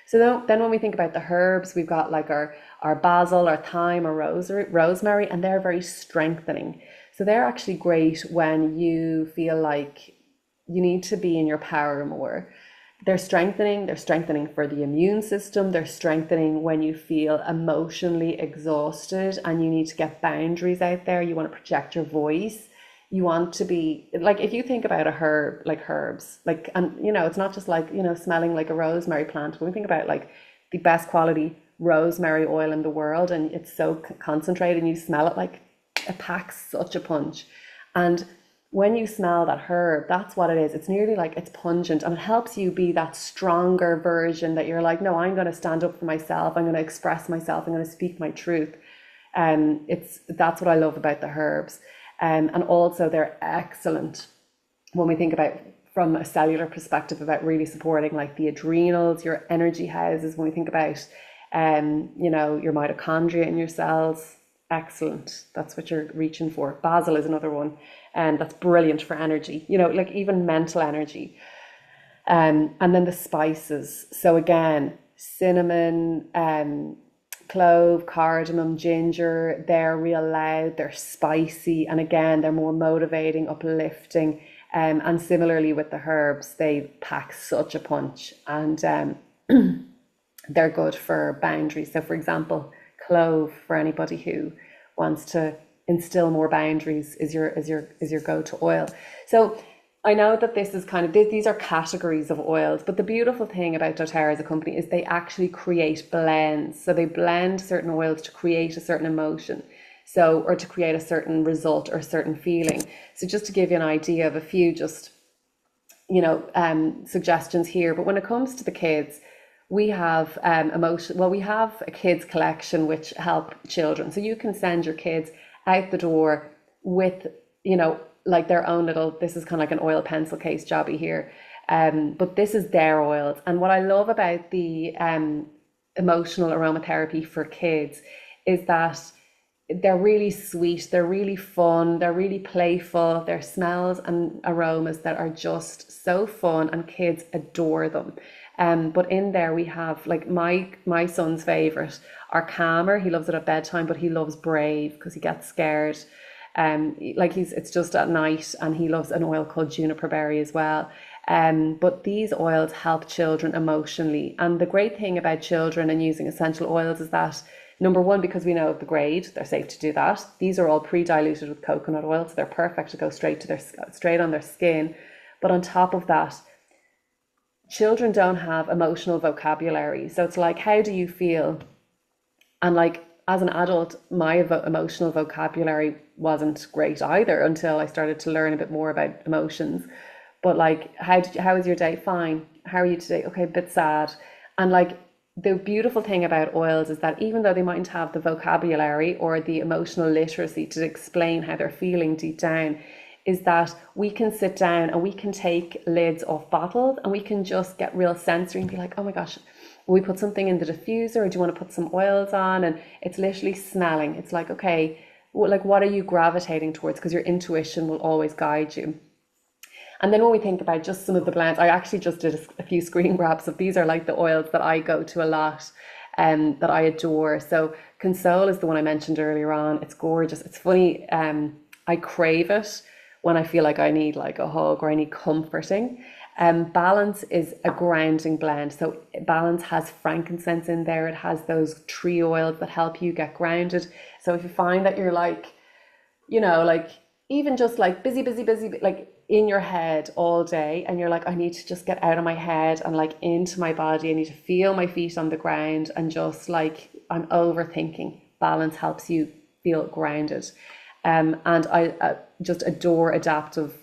Speaker 1: So then when we think about the herbs, we've got like our basil, our thyme, or rosemary, and they're very strengthening. So they're actually great when you feel like you need to be in your power more. They're strengthening for the immune system. They're strengthening when you feel emotionally exhausted and you need to get boundaries out there. You want to project your voice. You want to be like, if you think about a herb, like herbs, like, and it's not just like, smelling like a rosemary plant. When we think about like the best quality rosemary oil in the world, and it's so concentrated and you smell it, like it packs such a punch. And when you smell that herb, that's what it is. It's nearly like it's pungent, and it helps you be that stronger version that you're like, no, I'm going to stand up for myself. I'm going to express myself. I'm going to speak my truth. That's what I love about the herbs. And also they're excellent when we think about, from a cellular perspective, about really supporting like the adrenals, your energy houses. When we think about, your mitochondria in your cells, excellent. That's what you're reaching for. Basil is another one, and that's brilliant for energy, like even mental energy. And then the spices. So again, cinnamon, clove, cardamom, ginger, they're real loud, they're spicy, and again, they're more motivating, uplifting. And similarly with the herbs, they pack such a punch, and they're good for boundaries. So for example, clove, for anybody who wants to instill more boundaries, is your go-to oil. So I know that this is kind of, these are categories of oils, but the beautiful thing about doTERRA as a company is they actually create blends. So they blend certain oils to create a certain emotion, or to create a certain result or a certain feeling. So just to give you an idea of a few just, suggestions here. But when it comes to the kids, we have we have a kids collection which help children. So you can send your kids out the door with, like their own little, this is kind of like an oil pencil case jobby here. But this is their oils. And what I love about the emotional aromatherapy for kids is that they're really sweet, they're really fun, they're really playful, they're smells and aromas that are just so fun, and kids adore them. But in there we have, like, my son's favorite are calmer. He loves it at bedtime, but he loves brave because he gets scared. Like it's just at night, and he loves an oil called juniper berry as well. But these oils help children emotionally. And the great thing about children and using essential oils is that, number one, because we know the grade, they're safe to do that. These are all pre-diluted with coconut oil, so they're perfect to go straight on their skin. But on top of that, children don't have emotional vocabulary. So it's like, how do you feel? And like, as an adult, my emotional vocabulary wasn't great either until I started to learn a bit more about emotions. But like, how was your day? Fine. How are you today? Okay, a bit sad. And like, the beautiful thing about oils is that even though they mightn't have the vocabulary or the emotional literacy to explain how they're feeling deep down, is that we can sit down and we can take lids off bottles and we can just get real sensory and be like, oh my gosh, we put something in the diffuser, or do you want to put some oils on? And it's literally smelling. It's like, okay, like, what are you gravitating towards? Because your intuition will always guide you. And then when we think about just some of the blends, I actually just did a few screen grabs of these. Are like the oils that I go to a lot and that I adore. So Console is the one I mentioned earlier on. It's gorgeous. It's funny. I crave it when I feel like I need like a hug or I need comforting. Balance is a grounding blend. So Balance has frankincense in there. It has those tree oils that help you get grounded. So if you find that you're like, like even just like busy, like in your head all day, and you're like, I need to just get out of my head and like into my body. I need to feel my feet on the ground, and just like I'm overthinking. Balance helps you feel grounded. And I just adore Adaptive.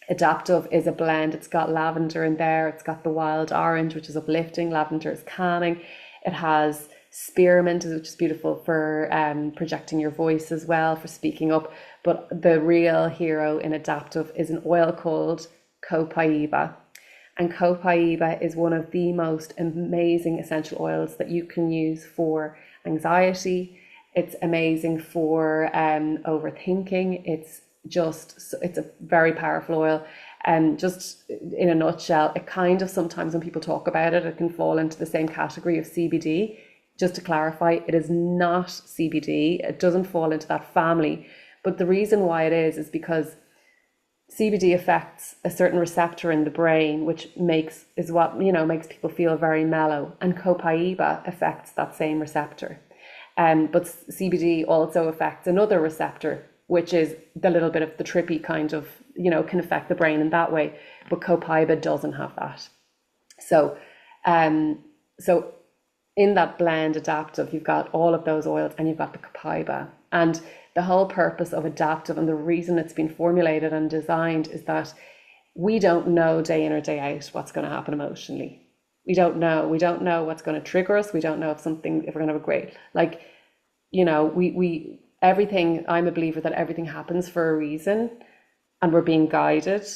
Speaker 1: Adaptive is a blend. It's got lavender in there. It's got the wild orange, which is uplifting. Lavender is calming. It has spearmint, which is beautiful for projecting your voice as well, for speaking up. But the real hero in Adaptive is an oil called Copaiba. And Copaiba is one of the most amazing essential oils that you can use for anxiety. It's amazing for overthinking. It's a very powerful oil. And just in a nutshell, it kind of, sometimes when people talk about it, it can fall into the same category of CBD. Just to clarify, it is not CBD. It doesn't fall into that family. But the reason why it is because CBD affects a certain receptor in the brain, which makes people feel very mellow. And Copaiba affects that same receptor. But CBD also affects another receptor, which is the little bit of the trippy kind of, can affect the brain in that way. But Copaiba doesn't have that. So in that blend Adaptive, you've got all of those oils and you've got the Copaiba. And the whole purpose of Adaptive, and the reason it's been formulated and designed, is that we don't know day in or day out what's going to happen emotionally. We don't know. We don't know what's going to trigger us. We don't know if we're going to have a great, everything, I'm a believer that everything happens for a reason and we're being guided.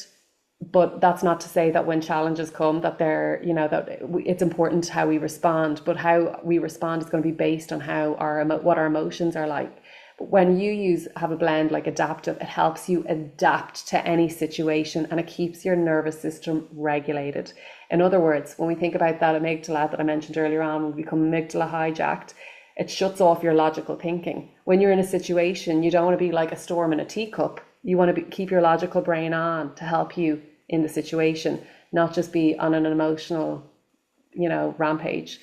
Speaker 1: But that's not to say that when challenges come that it's important how we respond, but how we respond is going to be based on what our emotions are like. But when you have a blend like Adaptive, it helps you adapt to any situation, and it keeps your nervous system regulated. In other words, when we think about that amygdala that I mentioned earlier on, when we become amygdala hijacked, it shuts off your logical thinking. When you're in a situation, you don't want to be like a storm in a teacup. You want to keep your logical brain on to help you in the situation, not just be on an emotional, rampage.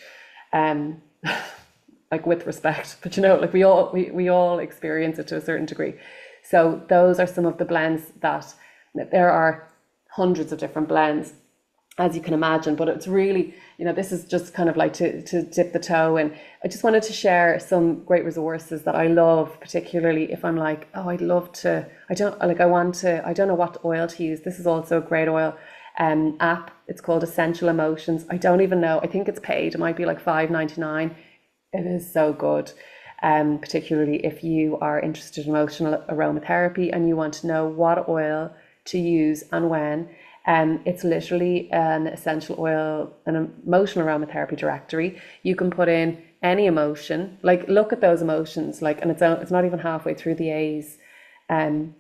Speaker 1: Like, with respect, but we all experience it to a certain degree. So those are some of the blends that there are hundreds of different blends, as you can imagine, but it's really, this is just kind of like to dip the toe in. I just wanted to share some great resources that I love, particularly if I'm like, oh, I don't know what oil to use. This is also a great oil. app. It's called Essential Emotions. I don't even know. I think it's paid. It might be like 5.99. It is so good. Particularly if you are interested in emotional aromatherapy and you want to know what oil to use and when. It's literally an essential oil, an emotional aromatherapy directory. You can put in any emotion, like look at those emotions, like, and it's not even halfway through the A's. Um,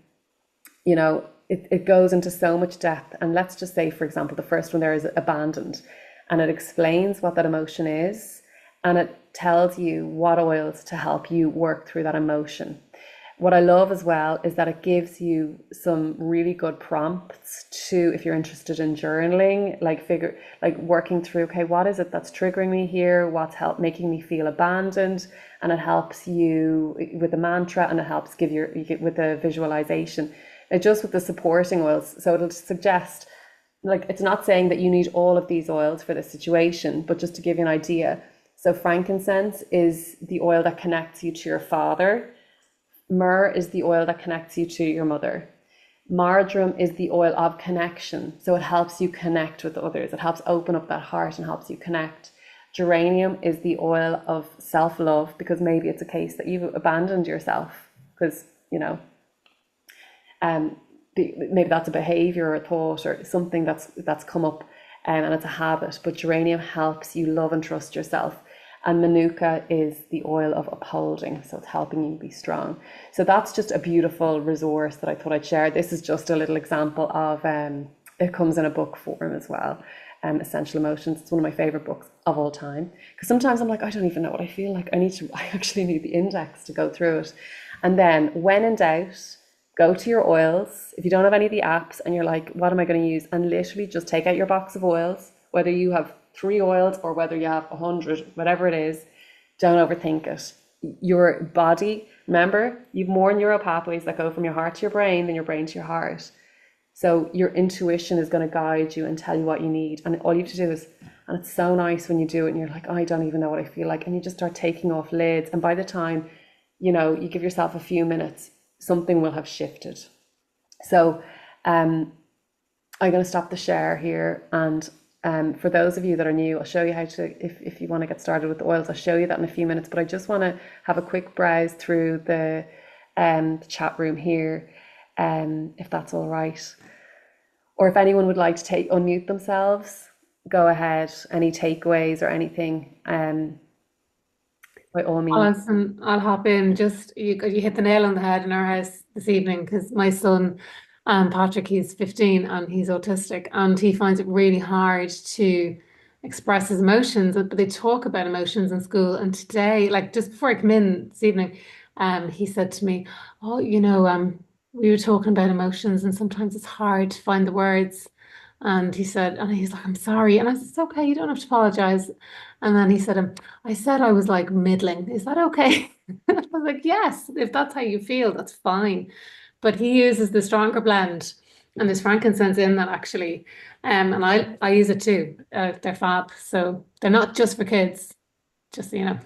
Speaker 1: it goes into so much depth. And let's just say, for example, the first one there is abandoned, and it explains what that emotion is, and it tells you what oils to help you work through that emotion. What I love as well is that it gives you some really good prompts to, if you're interested in journaling, like working through, okay, what is it that's triggering me here? What's making me feel abandoned? And it helps you with the mantra, and it helps you get with the visualization. Just with the supporting oils. So it'll suggest, like, it's not saying that you need all of these oils for this situation, but just to give you an idea. So frankincense is the oil that connects you to your father. Myrrh is the oil that connects you to your mother. Marjoram is the oil of connection. So it helps you connect with others. It helps open up that heart and helps you connect. Geranium is the oil of self-love, because maybe it's a case that you've abandoned yourself because, maybe that's a behavior or a thought or something that's come up, and it's a habit. But geranium helps you love and trust yourself. And manuka is the oil of upholding, so it's helping you be strong. So that's just a beautiful resource that I thought I'd share. This is just a little example of, it comes in a book form as well. Essential Emotions. It's one of my favorite books of all time, because sometimes I'm like, I don't even know what I feel like. I actually need the index to go through it. And then when in doubt, go to your oils. If you don't have any of the apps and you're like, what am I going to use? And literally just take out your box of oils, whether you have 3 oils or whether you have 100, whatever it is. Don't overthink it. Your body, remember, you've more neural pathways that go from your heart to your brain than your brain to your heart. So your intuition is going to guide you and tell you what you need. And all you have to do is, and it's so nice when you do it and you're like, oh, I don't even know what I feel like. And you just start taking off lids. And by the time, you give yourself a few minutes, something will have shifted. So I'm going to stop the share here. And for those of you that are new, I'll show you how to, if you want to get started with the oils, I'll show you that in a few minutes. But I just want to have a quick browse through the chat room here, if that's all right. Or if anyone would like to unmute themselves, go ahead. Any takeaways or anything, by all means.
Speaker 2: Alison, I'll hop in. Just you hit the nail on the head in our house this evening, because my son, Patrick, he's 15 and he's autistic, and he finds it really hard to express his emotions. But they talk about emotions in school. And today, like just before I come in this evening, he said to me, "Oh, we were talking about emotions, and sometimes it's hard to find the words." And he said, and he's like, "I'm sorry." And I said, "It's okay. You don't have to apologize." And then he said, I said I was like middling. Is that okay?" I was like, yes, if that's how you feel, that's fine. But he uses the stronger blend, and there's frankincense in that actually. And I use it too. They're fab. So they're not just for kids, just so you know.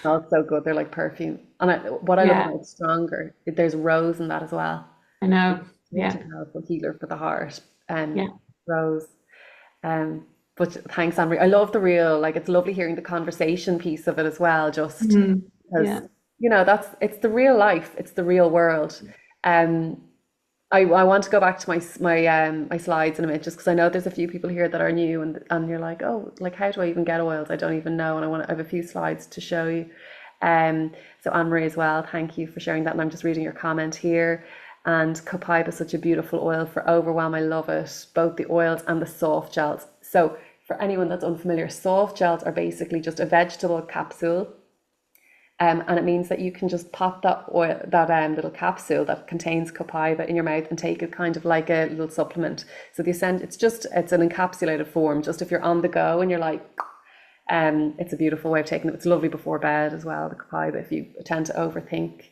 Speaker 1: Smells so good. They're like perfume. And what I love
Speaker 2: Yeah,
Speaker 1: about it's stronger, there's rose in that as well.
Speaker 2: I
Speaker 1: It's
Speaker 2: know.
Speaker 1: such
Speaker 2: Yeah,
Speaker 1: a powerful healer for the heart.
Speaker 2: yeah.
Speaker 1: Rose. But thanks, Anne. I love the real, like, it's lovely hearing the conversation piece of it as well, just
Speaker 2: Mhm.
Speaker 1: because,
Speaker 2: Yeah.
Speaker 1: it's the real life, it's the real world. Um, I want to go back to my slides in a minute, just because I know there's a few people here that are new, and you're like, oh, like, how do I even get oils? I don't even know, and I have a few slides to show you. So Anne Marie as well, thank you for sharing that, and I'm just reading your comment here. And copaiba is such a beautiful oil for overwhelm. I love it, both the oils and the soft gels. So for anyone that's unfamiliar, soft gels are basically just a vegetable capsule, and it means that you can just pop that oil, that little capsule that contains copaiba in your mouth and take it kind of like a little supplement. So it's an encapsulated form. Just if you're on the go and you're like, it's a beautiful way of taking it. It's lovely before bed as well, the copaiba, if you tend to overthink.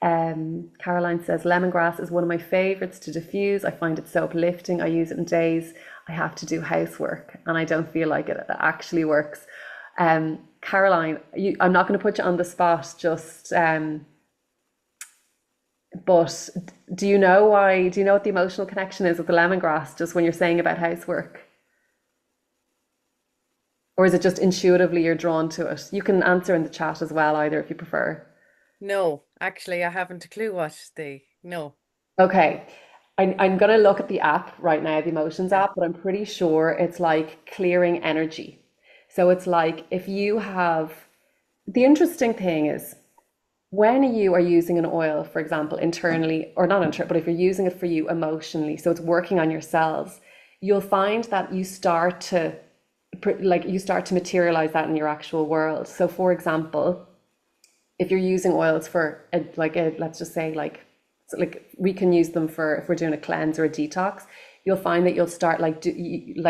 Speaker 1: Caroline says lemongrass is one of my favorites to diffuse. I find it so uplifting. I use it in days I have to do housework and I don't feel like it actually works. Caroline, I'm not going to put you on the spot, just But do you know why? Do you know what the emotional connection is with the lemongrass, just when you're saying about housework? Or is it just intuitively you're drawn to it? You can answer in the chat as well, either if you prefer.
Speaker 3: No, actually, I haven't a clue what the no.
Speaker 1: Okay. I'm going to look at the app right now, the Emotions
Speaker 3: Yeah.
Speaker 1: app, but I'm pretty sure it's like clearing energy. So it's like if you have, the interesting thing is when you are using an oil, for example, internally, or not internally, but if you're using it for you emotionally, so it's working on your cells, you'll find that you start to, like, you start to materialize that in your actual world. So, for example, if you're using oils for let's just say like, so like we can use them for if we're doing a cleanse or a detox, you'll find that you'll start like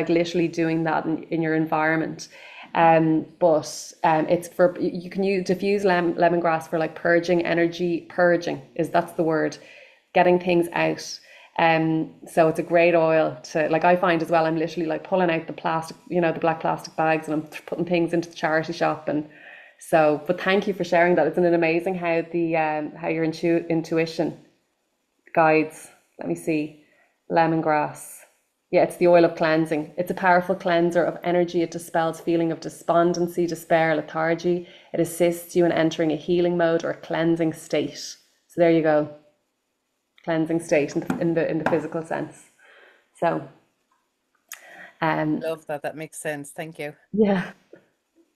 Speaker 1: literally doing that in your environment. But it's for, you can use diffuse lemongrass for like purging energy. Purging is, that's the word, getting things out. So it's a great oil to, like, I find as well, I'm literally like pulling out the plastic, the black plastic bags, and I'm putting things into the charity shop. And so, but thank you for sharing that. Isn't it amazing how the how your intuition guides? Let me see, lemongrass. Yeah, it's the oil of cleansing. It's a powerful cleanser of energy. It dispels feeling of despondency, despair, lethargy. It assists you in entering a healing mode or a cleansing state. So there you go, cleansing state in the physical sense. So, um,
Speaker 3: Love that. That makes sense. Thank you.
Speaker 1: yeah.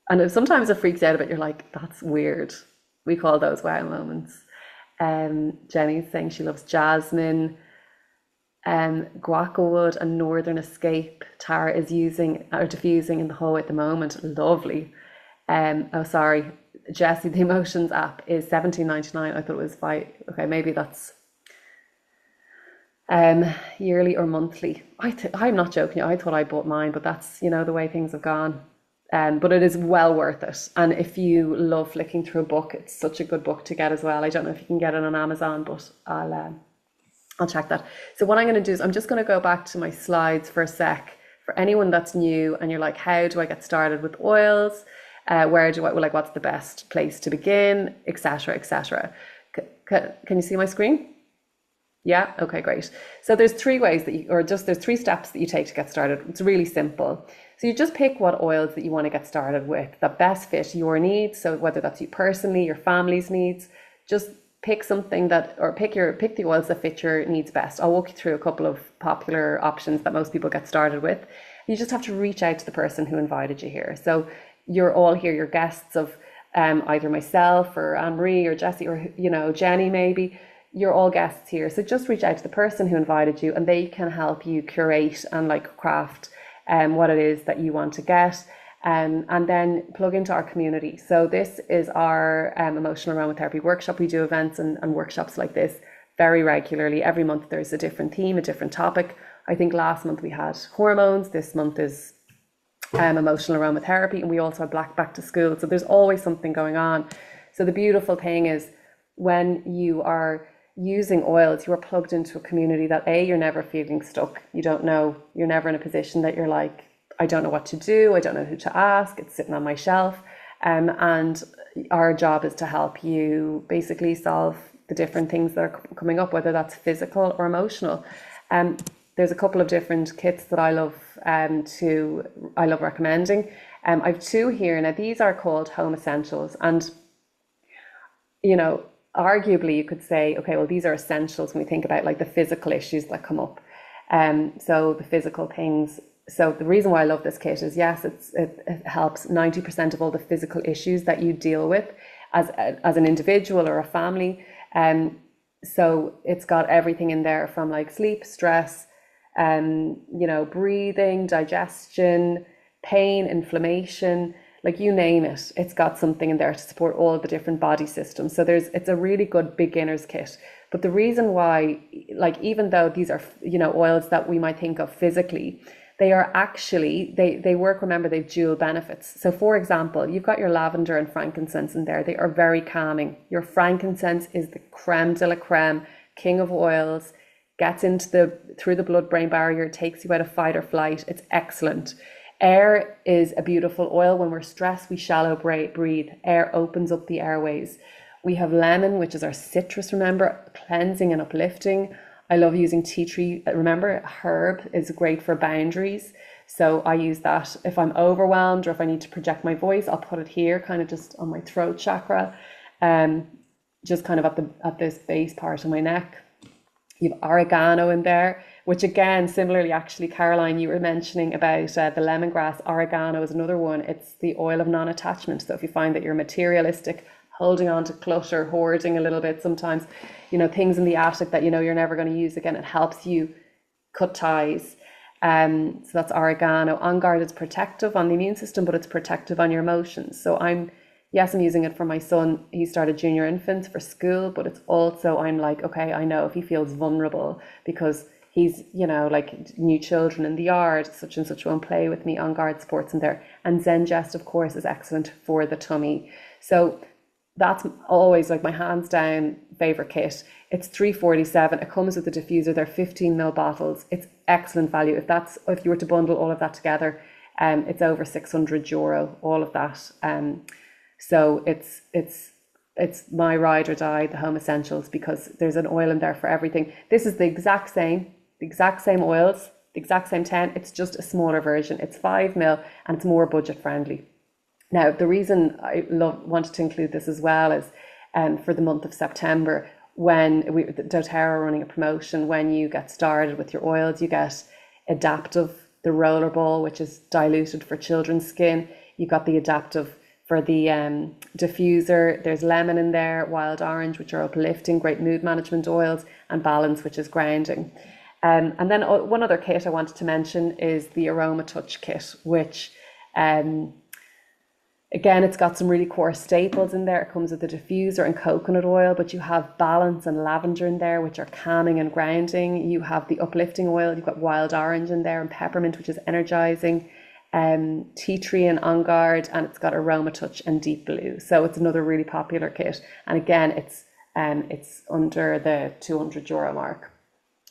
Speaker 1: And sometimes it freaks you out a bit. You're like, that's weird. We call those wow moments. Jenny's saying she loves jasmine, guacawood, and northern escape. Tara is using or diffusing in the hallway at the moment. Lovely. Oh, sorry, Jessie. The Emotions app is 17.99. I thought it was okay, maybe that's yearly or monthly. I'm not joking. I thought I bought mine, but that's, the way things have gone. But it is well worth it. And if you love flicking through a book, it's such a good book to get as well. I don't know if you can get it on Amazon, but I'll check that. So what I'm going to do is I'm just going to go back to my slides for a sec. For anyone that's new and you're like, how do I get started with oils? Where do I, like, what's the best place to begin, etc., etc. Can you see my screen? Yeah. Okay, great. So there's three ways that there's three steps that you take to get started. It's really simple. So you just pick what oils that you want to get started with that best fit your needs. So whether that's you personally, your family's needs, just pick something that, or pick the oils that fit your needs best. I'll walk you through a couple of popular options that most people get started with. You just have to reach out to the person who invited you here. So you're all here, you're guests of either myself or Anne-Marie or Jessie or, Jenny maybe. You're all guests here. So just reach out to the person who invited you and they can help you curate and like craft what it is that you want to get, and then plug into our community. So this is our emotional aromatherapy workshop. We do events and workshops like this very regularly. Every month there's a different theme, a different topic. I think last month we had hormones. This month is emotional aromatherapy, and we also have Black Back to School. So there's always something going on. So the beautiful thing is when you are using oils, you are plugged into a community that you're never feeling stuck. You don't know, you're never in a position that you're like, I don't know what to do, I don't know who to ask, it's sitting on my shelf. And our job is to help you basically solve the different things that are coming up, whether that's physical or emotional. There's a couple of different kits that I love recommending. I've two here now. These are called Home Essentials, and arguably you could say, okay, well, these are essentials when we think about like the physical issues that come up. So the physical things. So the reason why I love this kit is, yes, it helps 90% of all the physical issues that you deal with as an individual or a family. So it's got everything in there from like sleep, stress, breathing, digestion, pain, inflammation, like you name it, it's got something in there to support all the different body systems. So it's a really good beginner's kit. But the reason why, like, even though these are, oils that we might think of physically, they are actually, they work, remember, they've dual benefits. So for example, you've got your lavender and frankincense in there. They are very calming. Your frankincense is the creme de la creme, king of oils, gets through the blood-brain barrier, takes you out of fight or flight. It's excellent. Air is a beautiful oil. When we're stressed, we shallow breathe. Air opens up the airways. We have lemon, which is our citrus, remember, cleansing and uplifting. I love using tea tree. Remember, herb is great for boundaries. So I use that if I'm overwhelmed or if I need to project my voice, I'll put it here, kind of just on my throat chakra, um, just kind of at this base part of my neck. You have oregano in there, which again, similarly, actually, Caroline, you were mentioning about the lemongrass. Oregano is another one. It's the oil of non-attachment. So if you find that you're materialistic, holding on to clutter, hoarding a little bit sometimes, things in the attic that you're never going to use again, it helps you cut ties. So that's oregano. On guard is protective on the immune system, but it's protective on your emotions. So I'm using it for my son. He started junior infants for school, but it's also, I'm like, okay, I know if he feels vulnerable because he's, like new children in the yard, such and such won't play with me. On guard supports in there. And Zen Jest, of course, is excellent for the tummy. So that's always like my hands down favorite kit. It's $3.47. It comes with a diffuser. They're 15 ml bottles. It's excellent value. If you were to bundle all of that together, it's over €600, all of that. So it's my ride or die, the home essentials, because there's an oil in there for everything. This is the exact same oils, the exact same 10. It's just a smaller version. It's 5 ml and it's more budget friendly. Now, the reason I wanted to include this as well is for the month of September, when doTERRA are running a promotion. When you get started with your oils, you get Adaptive, the rollerball, which is diluted for children's skin. You got the Adaptive for the diffuser. There's lemon in there, wild orange, which are uplifting, great mood management oils, and balance, which is grounding. And then one other kit I wanted to mention is the Aroma Touch kit, which again, it's got some really core staples in there. It comes with the diffuser and coconut oil, but you have balance and lavender in there, which are calming and grounding. You have the uplifting oil. You've got wild orange in there and peppermint, which is energizing. Tea tree and on guard, and it's got aroma touch and deep blue. So it's another really popular kit. And again, it's under the €200 mark.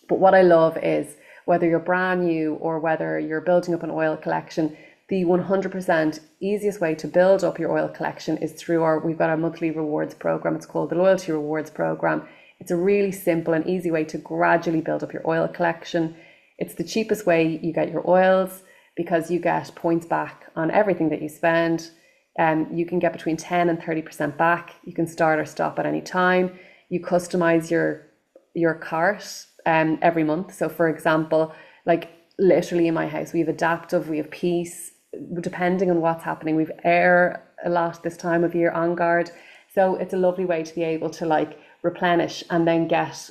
Speaker 1: But what I love is whether you're brand new or whether you're building up an oil collection, the 100% easiest way to build up your oil collection is through we've got our monthly rewards program. It's called the Loyalty Rewards Program. It's a really simple and easy way to gradually build up your oil collection. It's the cheapest way you get your oils because you get points back on everything that you spend. You can get between 10 and 30% back. You can start or stop at any time. You customize your cart every month. So for example, like literally in my house, we have Adaptive, we have Peace, depending on what's happening. We've Air a lot this time of year, On Guard. So it's a lovely way to be able to like replenish and then get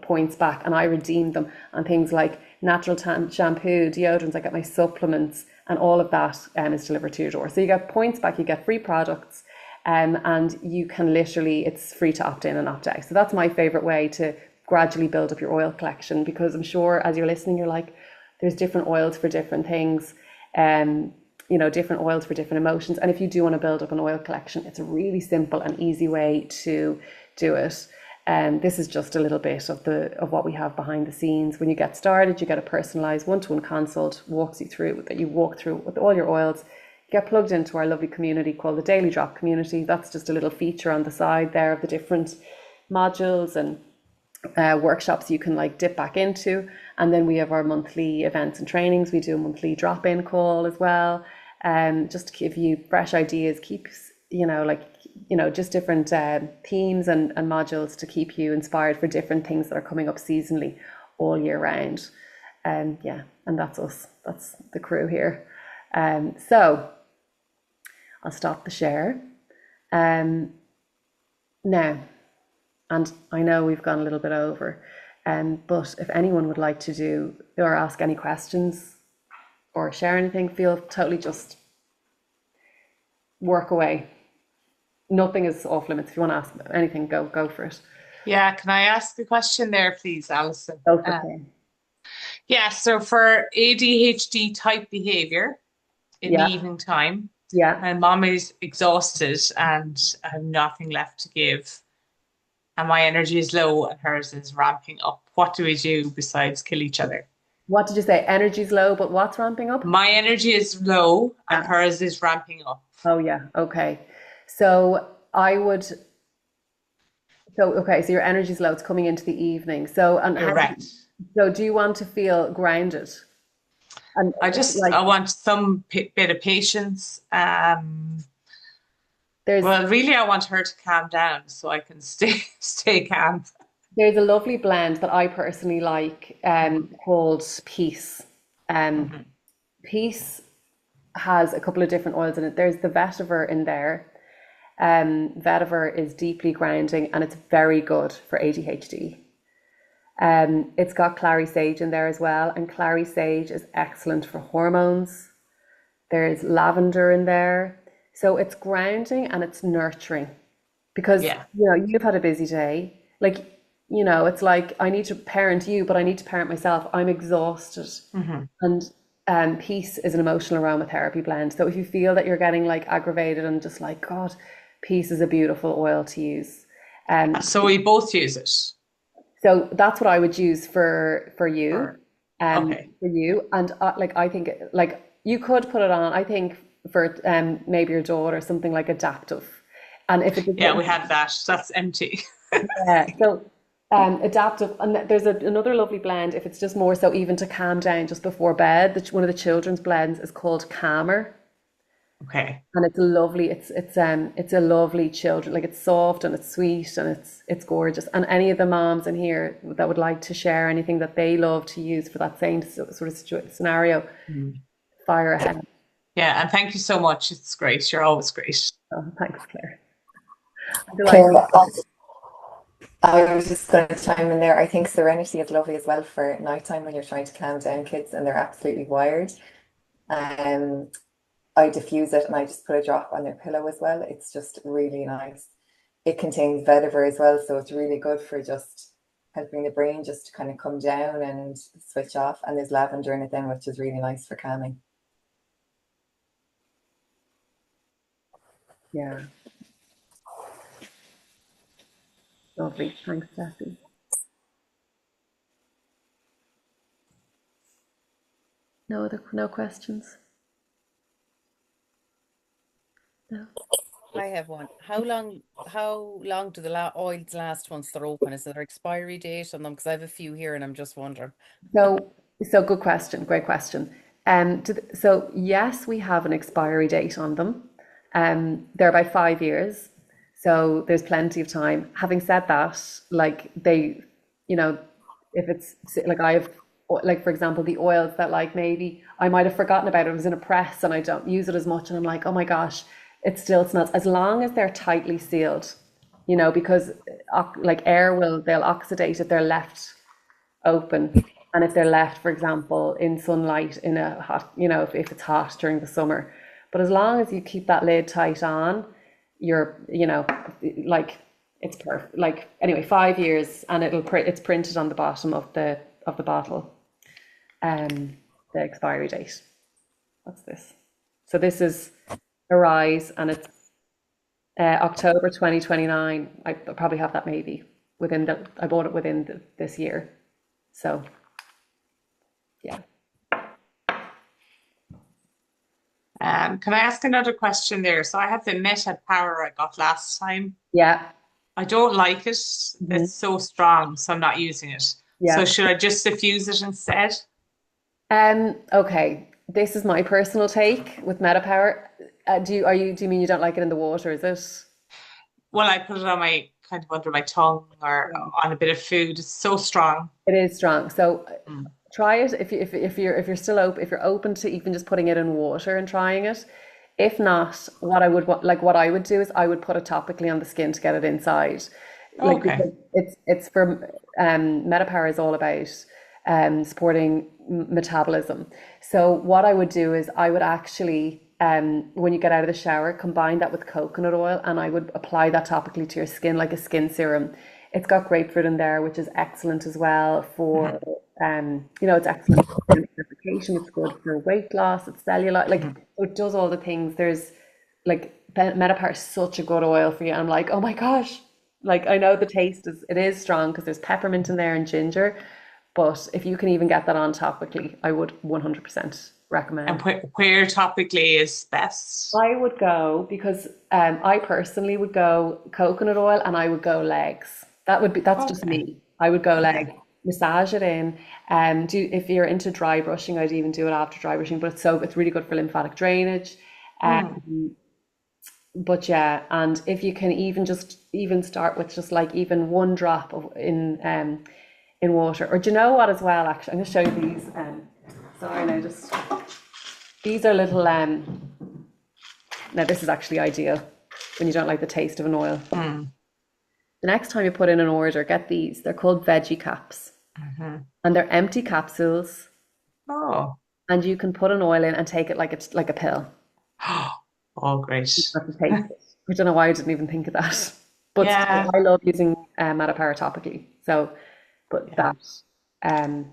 Speaker 1: points back. And I redeem them on things like natural shampoo, deodorants. I get my supplements, and all of that is delivered to your door. So you get points back, you get free products, and you can literally, it's free to opt in and opt out. So that's my favorite way to gradually build up your oil collection, because I'm sure as you're listening, you're like, there's different oils for different things, different oils for different emotions. And if you do want to build up an oil collection, it's a really simple and easy way to do it. This is just a little bit of what we have behind the scenes. When you get started, you get a personalized one-to-one consult, walks you through that you walk through with all your oils. You get plugged into our lovely community called the Daily Drop community. That's just a little feature on the side there of the different modules and workshops you can like dip back into. And then we have our monthly events and trainings. We do a monthly drop-in call as well, just to give you fresh ideas, just different themes and modules to keep you inspired for different things that are coming up seasonally all year round. And that's us. That's the crew here. So I'll stop the share now. And I know we've gone a little bit over, but if anyone would like to do or ask any questions or share anything, feel totally just work away. Nothing is off limits. If you want to ask anything, go for it.
Speaker 4: Yeah, can I ask a question there, please, Alison?
Speaker 1: Okay.
Speaker 4: Yeah, so for ADHD type behavior in the evening time, my mom is exhausted and I have nothing left to give. And my energy is low and hers is ramping up. What do we do besides kill each other?
Speaker 1: What did you say? Energy's low, but what's ramping up?
Speaker 4: My energy is low and hers is ramping up.
Speaker 1: Oh, yeah. Okay. So I would So, okay, so your energy's low, it's coming into the evening. So, and how,
Speaker 4: Correct.
Speaker 1: so do you want to feel grounded? And like,
Speaker 4: I want some bit of patience.
Speaker 1: there's
Speaker 4: Well, really, I want her to calm down so I can stay calm.
Speaker 1: there's a lovely blend that I personally like, called Peace. Um,
Speaker 4: Hmm.
Speaker 1: Peace has a couple of different oils in it. There's the vetiver in there. Vetiver is deeply grounding and it's very good for ADHD. It's got clary sage in there as well, and clary sage is excellent for hormones. There's lavender in there. So it's grounding and it's nurturing because,
Speaker 4: Yeah.
Speaker 1: you've had a busy day. Like, it's like I need to parent you, but I need to parent myself. I'm exhausted.
Speaker 4: Hmm.
Speaker 1: And peace is an emotional aromatherapy blend. So if you feel that you're getting like aggravated and just like, God, peace is a beautiful oil to use.
Speaker 4: So we both use it.
Speaker 1: So that's what I would use for you,
Speaker 4: Or okay.
Speaker 1: and like I think like you could put it on. I think for maybe your daughter something like adaptive, and if it's
Speaker 4: Yeah, we have that. That's empty.
Speaker 1: yeah, so adaptive, and there's another lovely blend if it's just more so even to calm down just before bed. One of the children's blends is called Calmer.
Speaker 4: Okay.
Speaker 1: And it's lovely. It's a lovely children. Like it's soft and it's sweet and it's gorgeous. And any of the moms in here that would like to share anything that they love to use for that same sort of scenario,
Speaker 4: Mm.
Speaker 1: fire ahead.
Speaker 4: Yeah, and thank you so much. It's great. You're always great.
Speaker 1: Oh, thanks, Claire. I'm
Speaker 5: Claire,
Speaker 1: delighted.
Speaker 5: I was just going to chime in there. I think Serenity is lovely as well for nighttime when you're trying to calm down kids and they're absolutely wired. Um, I diffuse it and I just put a drop on their pillow as well. It's just really nice. It contains vetiver as well, so it's really good for just helping the brain just to kind of come down and switch off. And there's lavender in it then, which is really nice for calming.
Speaker 1: Yeah, lovely. Thanks, Jessie. No questions. No.
Speaker 3: I have one. How long do the oils last once they're open? Is there expiry date on them? Because I have a few here and I'm just wondering.
Speaker 1: So good question. Great question. So yes, we have an expiry date on them. They're about 5 years, so there's plenty of time. Having said that, like you know, if it's like I have, like for example, the oils that like maybe I might have forgotten about it. It was in a press and I don't use it as much, and I'm like, oh my gosh, it still smells. As long as they're tightly sealed, because like they'll oxidate if they're left open. And if they're left, for example, in sunlight in a hot, if it's hot during the summer. But as long as you keep that lid tight on, like it's perfect. Like anyway, 5 years, and it's printed on the bottom of the bottle, the expiry date. What's this? So this is Arise, and it's October 2029. I probably have that maybe I bought it within this year. So yeah.
Speaker 4: Can I ask another question there? So I have the Meta Power I got last time.
Speaker 1: Yeah.
Speaker 4: I don't like it.
Speaker 1: Mm-hmm.
Speaker 4: It's so strong, so I'm not using it.
Speaker 1: Yeah.
Speaker 4: So should I just diffuse it instead?
Speaker 1: Okay. This is my personal take with MetaPower. Do you mean you don't like it in the water, is it?
Speaker 4: Well, I put it on my kind of under my tongue or on a bit of food. It's so strong.
Speaker 1: It is strong. So try it if you're still open, if you're open to even just putting it in water and trying it. If not, what I would do is I would put it topically on the skin to get it inside. Like
Speaker 4: Okay.
Speaker 1: because it's for MetaPower is all about supporting metabolism. So what I would do is I would actually when you get out of the shower, combine that with coconut oil, and I would apply that topically to your skin like a skin serum. It's got grapefruit in there, which is excellent as well for it's excellent for purification. It's good for weight loss. It's cellulite, like it does all the things. There's like Metapar is such a good oil for you. I'm like, oh my gosh, like I know the taste is strong because there's peppermint in there and ginger, but if you can even get that on topically, I would 100% recommend.
Speaker 4: And where topically is best?
Speaker 1: I would go, because I personally would go coconut oil, and I would go legs. That's just
Speaker 4: Okay.
Speaker 1: me. I would go
Speaker 4: Okay.
Speaker 1: leg, massage it in. If you're into dry brushing, I'd even do it after dry brushing, but it's really good for lymphatic drainage.
Speaker 4: Mm.
Speaker 1: But yeah, and if you can even start with just like even one drop in water. Or do you know what as well, actually? I'm gonna show you these. Sorry, now just these are little now this is actually ideal when you don't like the taste of an oil.
Speaker 4: Mm.
Speaker 1: The next time you put in an order, get these. They're called veggie caps.
Speaker 4: Mm-hmm.
Speaker 1: And they're empty capsules,
Speaker 4: Oh.
Speaker 1: and you can put an oil in and take it like it's like a pill.
Speaker 4: Oh, great.
Speaker 1: You don't have to taste it. I don't know why I didn't even think of that. But
Speaker 4: Yeah.
Speaker 1: still, I love using Matapara topically. So, but
Speaker 4: Yeah.
Speaker 1: that,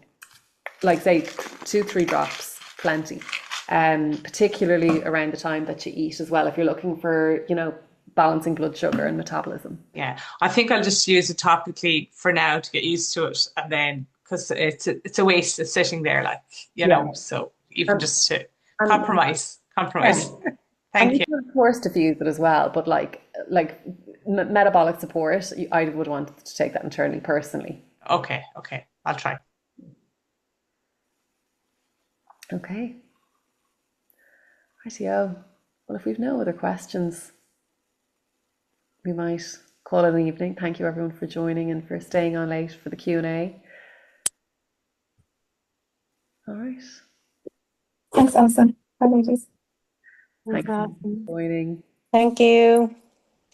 Speaker 1: like say 2-3 drops, plenty. Particularly around the time that you eat as well, if you're looking for, balancing blood sugar and metabolism.
Speaker 4: Yeah. I think I'll just use it topically for now to get used to it, and then because it's a waste of sitting there, like,
Speaker 1: Yeah.
Speaker 4: so even just to
Speaker 1: And
Speaker 4: compromise.
Speaker 1: yeah. And
Speaker 4: Thank
Speaker 1: you
Speaker 4: you.
Speaker 1: can of course diffuse it as well, but like metabolic support, I would want to take that internally personally.
Speaker 4: Okay. I'll try.
Speaker 1: Okay. Rightio. Well, if we've no other questions, we might call it an evening. Thank you everyone for joining and for staying on late for the Q&A. All right.
Speaker 5: Thanks, Alison. Bye, ladies.
Speaker 1: Thanks for
Speaker 2: Awesome.
Speaker 1: joining.
Speaker 6: Thank you.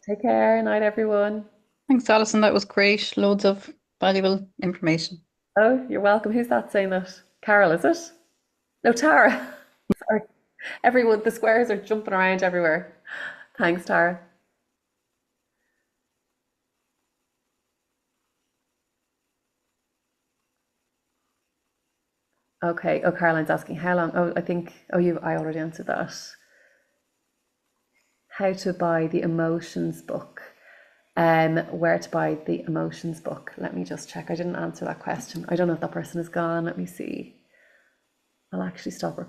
Speaker 1: Take care. Night, everyone.
Speaker 7: Thanks, Alison. That was great. Loads of valuable information.
Speaker 1: Oh, you're welcome. Who's that saying that? Carol, is it? No, Tara. Sorry. Everyone, the squares are jumping around everywhere. Thanks, Tara. Okay. Oh, Caroline's asking how long. Oh, I already answered that. How to buy the emotions book. Where to buy the emotions book. Let me just check. I didn't answer that question. I don't know if that person is gone. Let me see. I'll actually stop recording.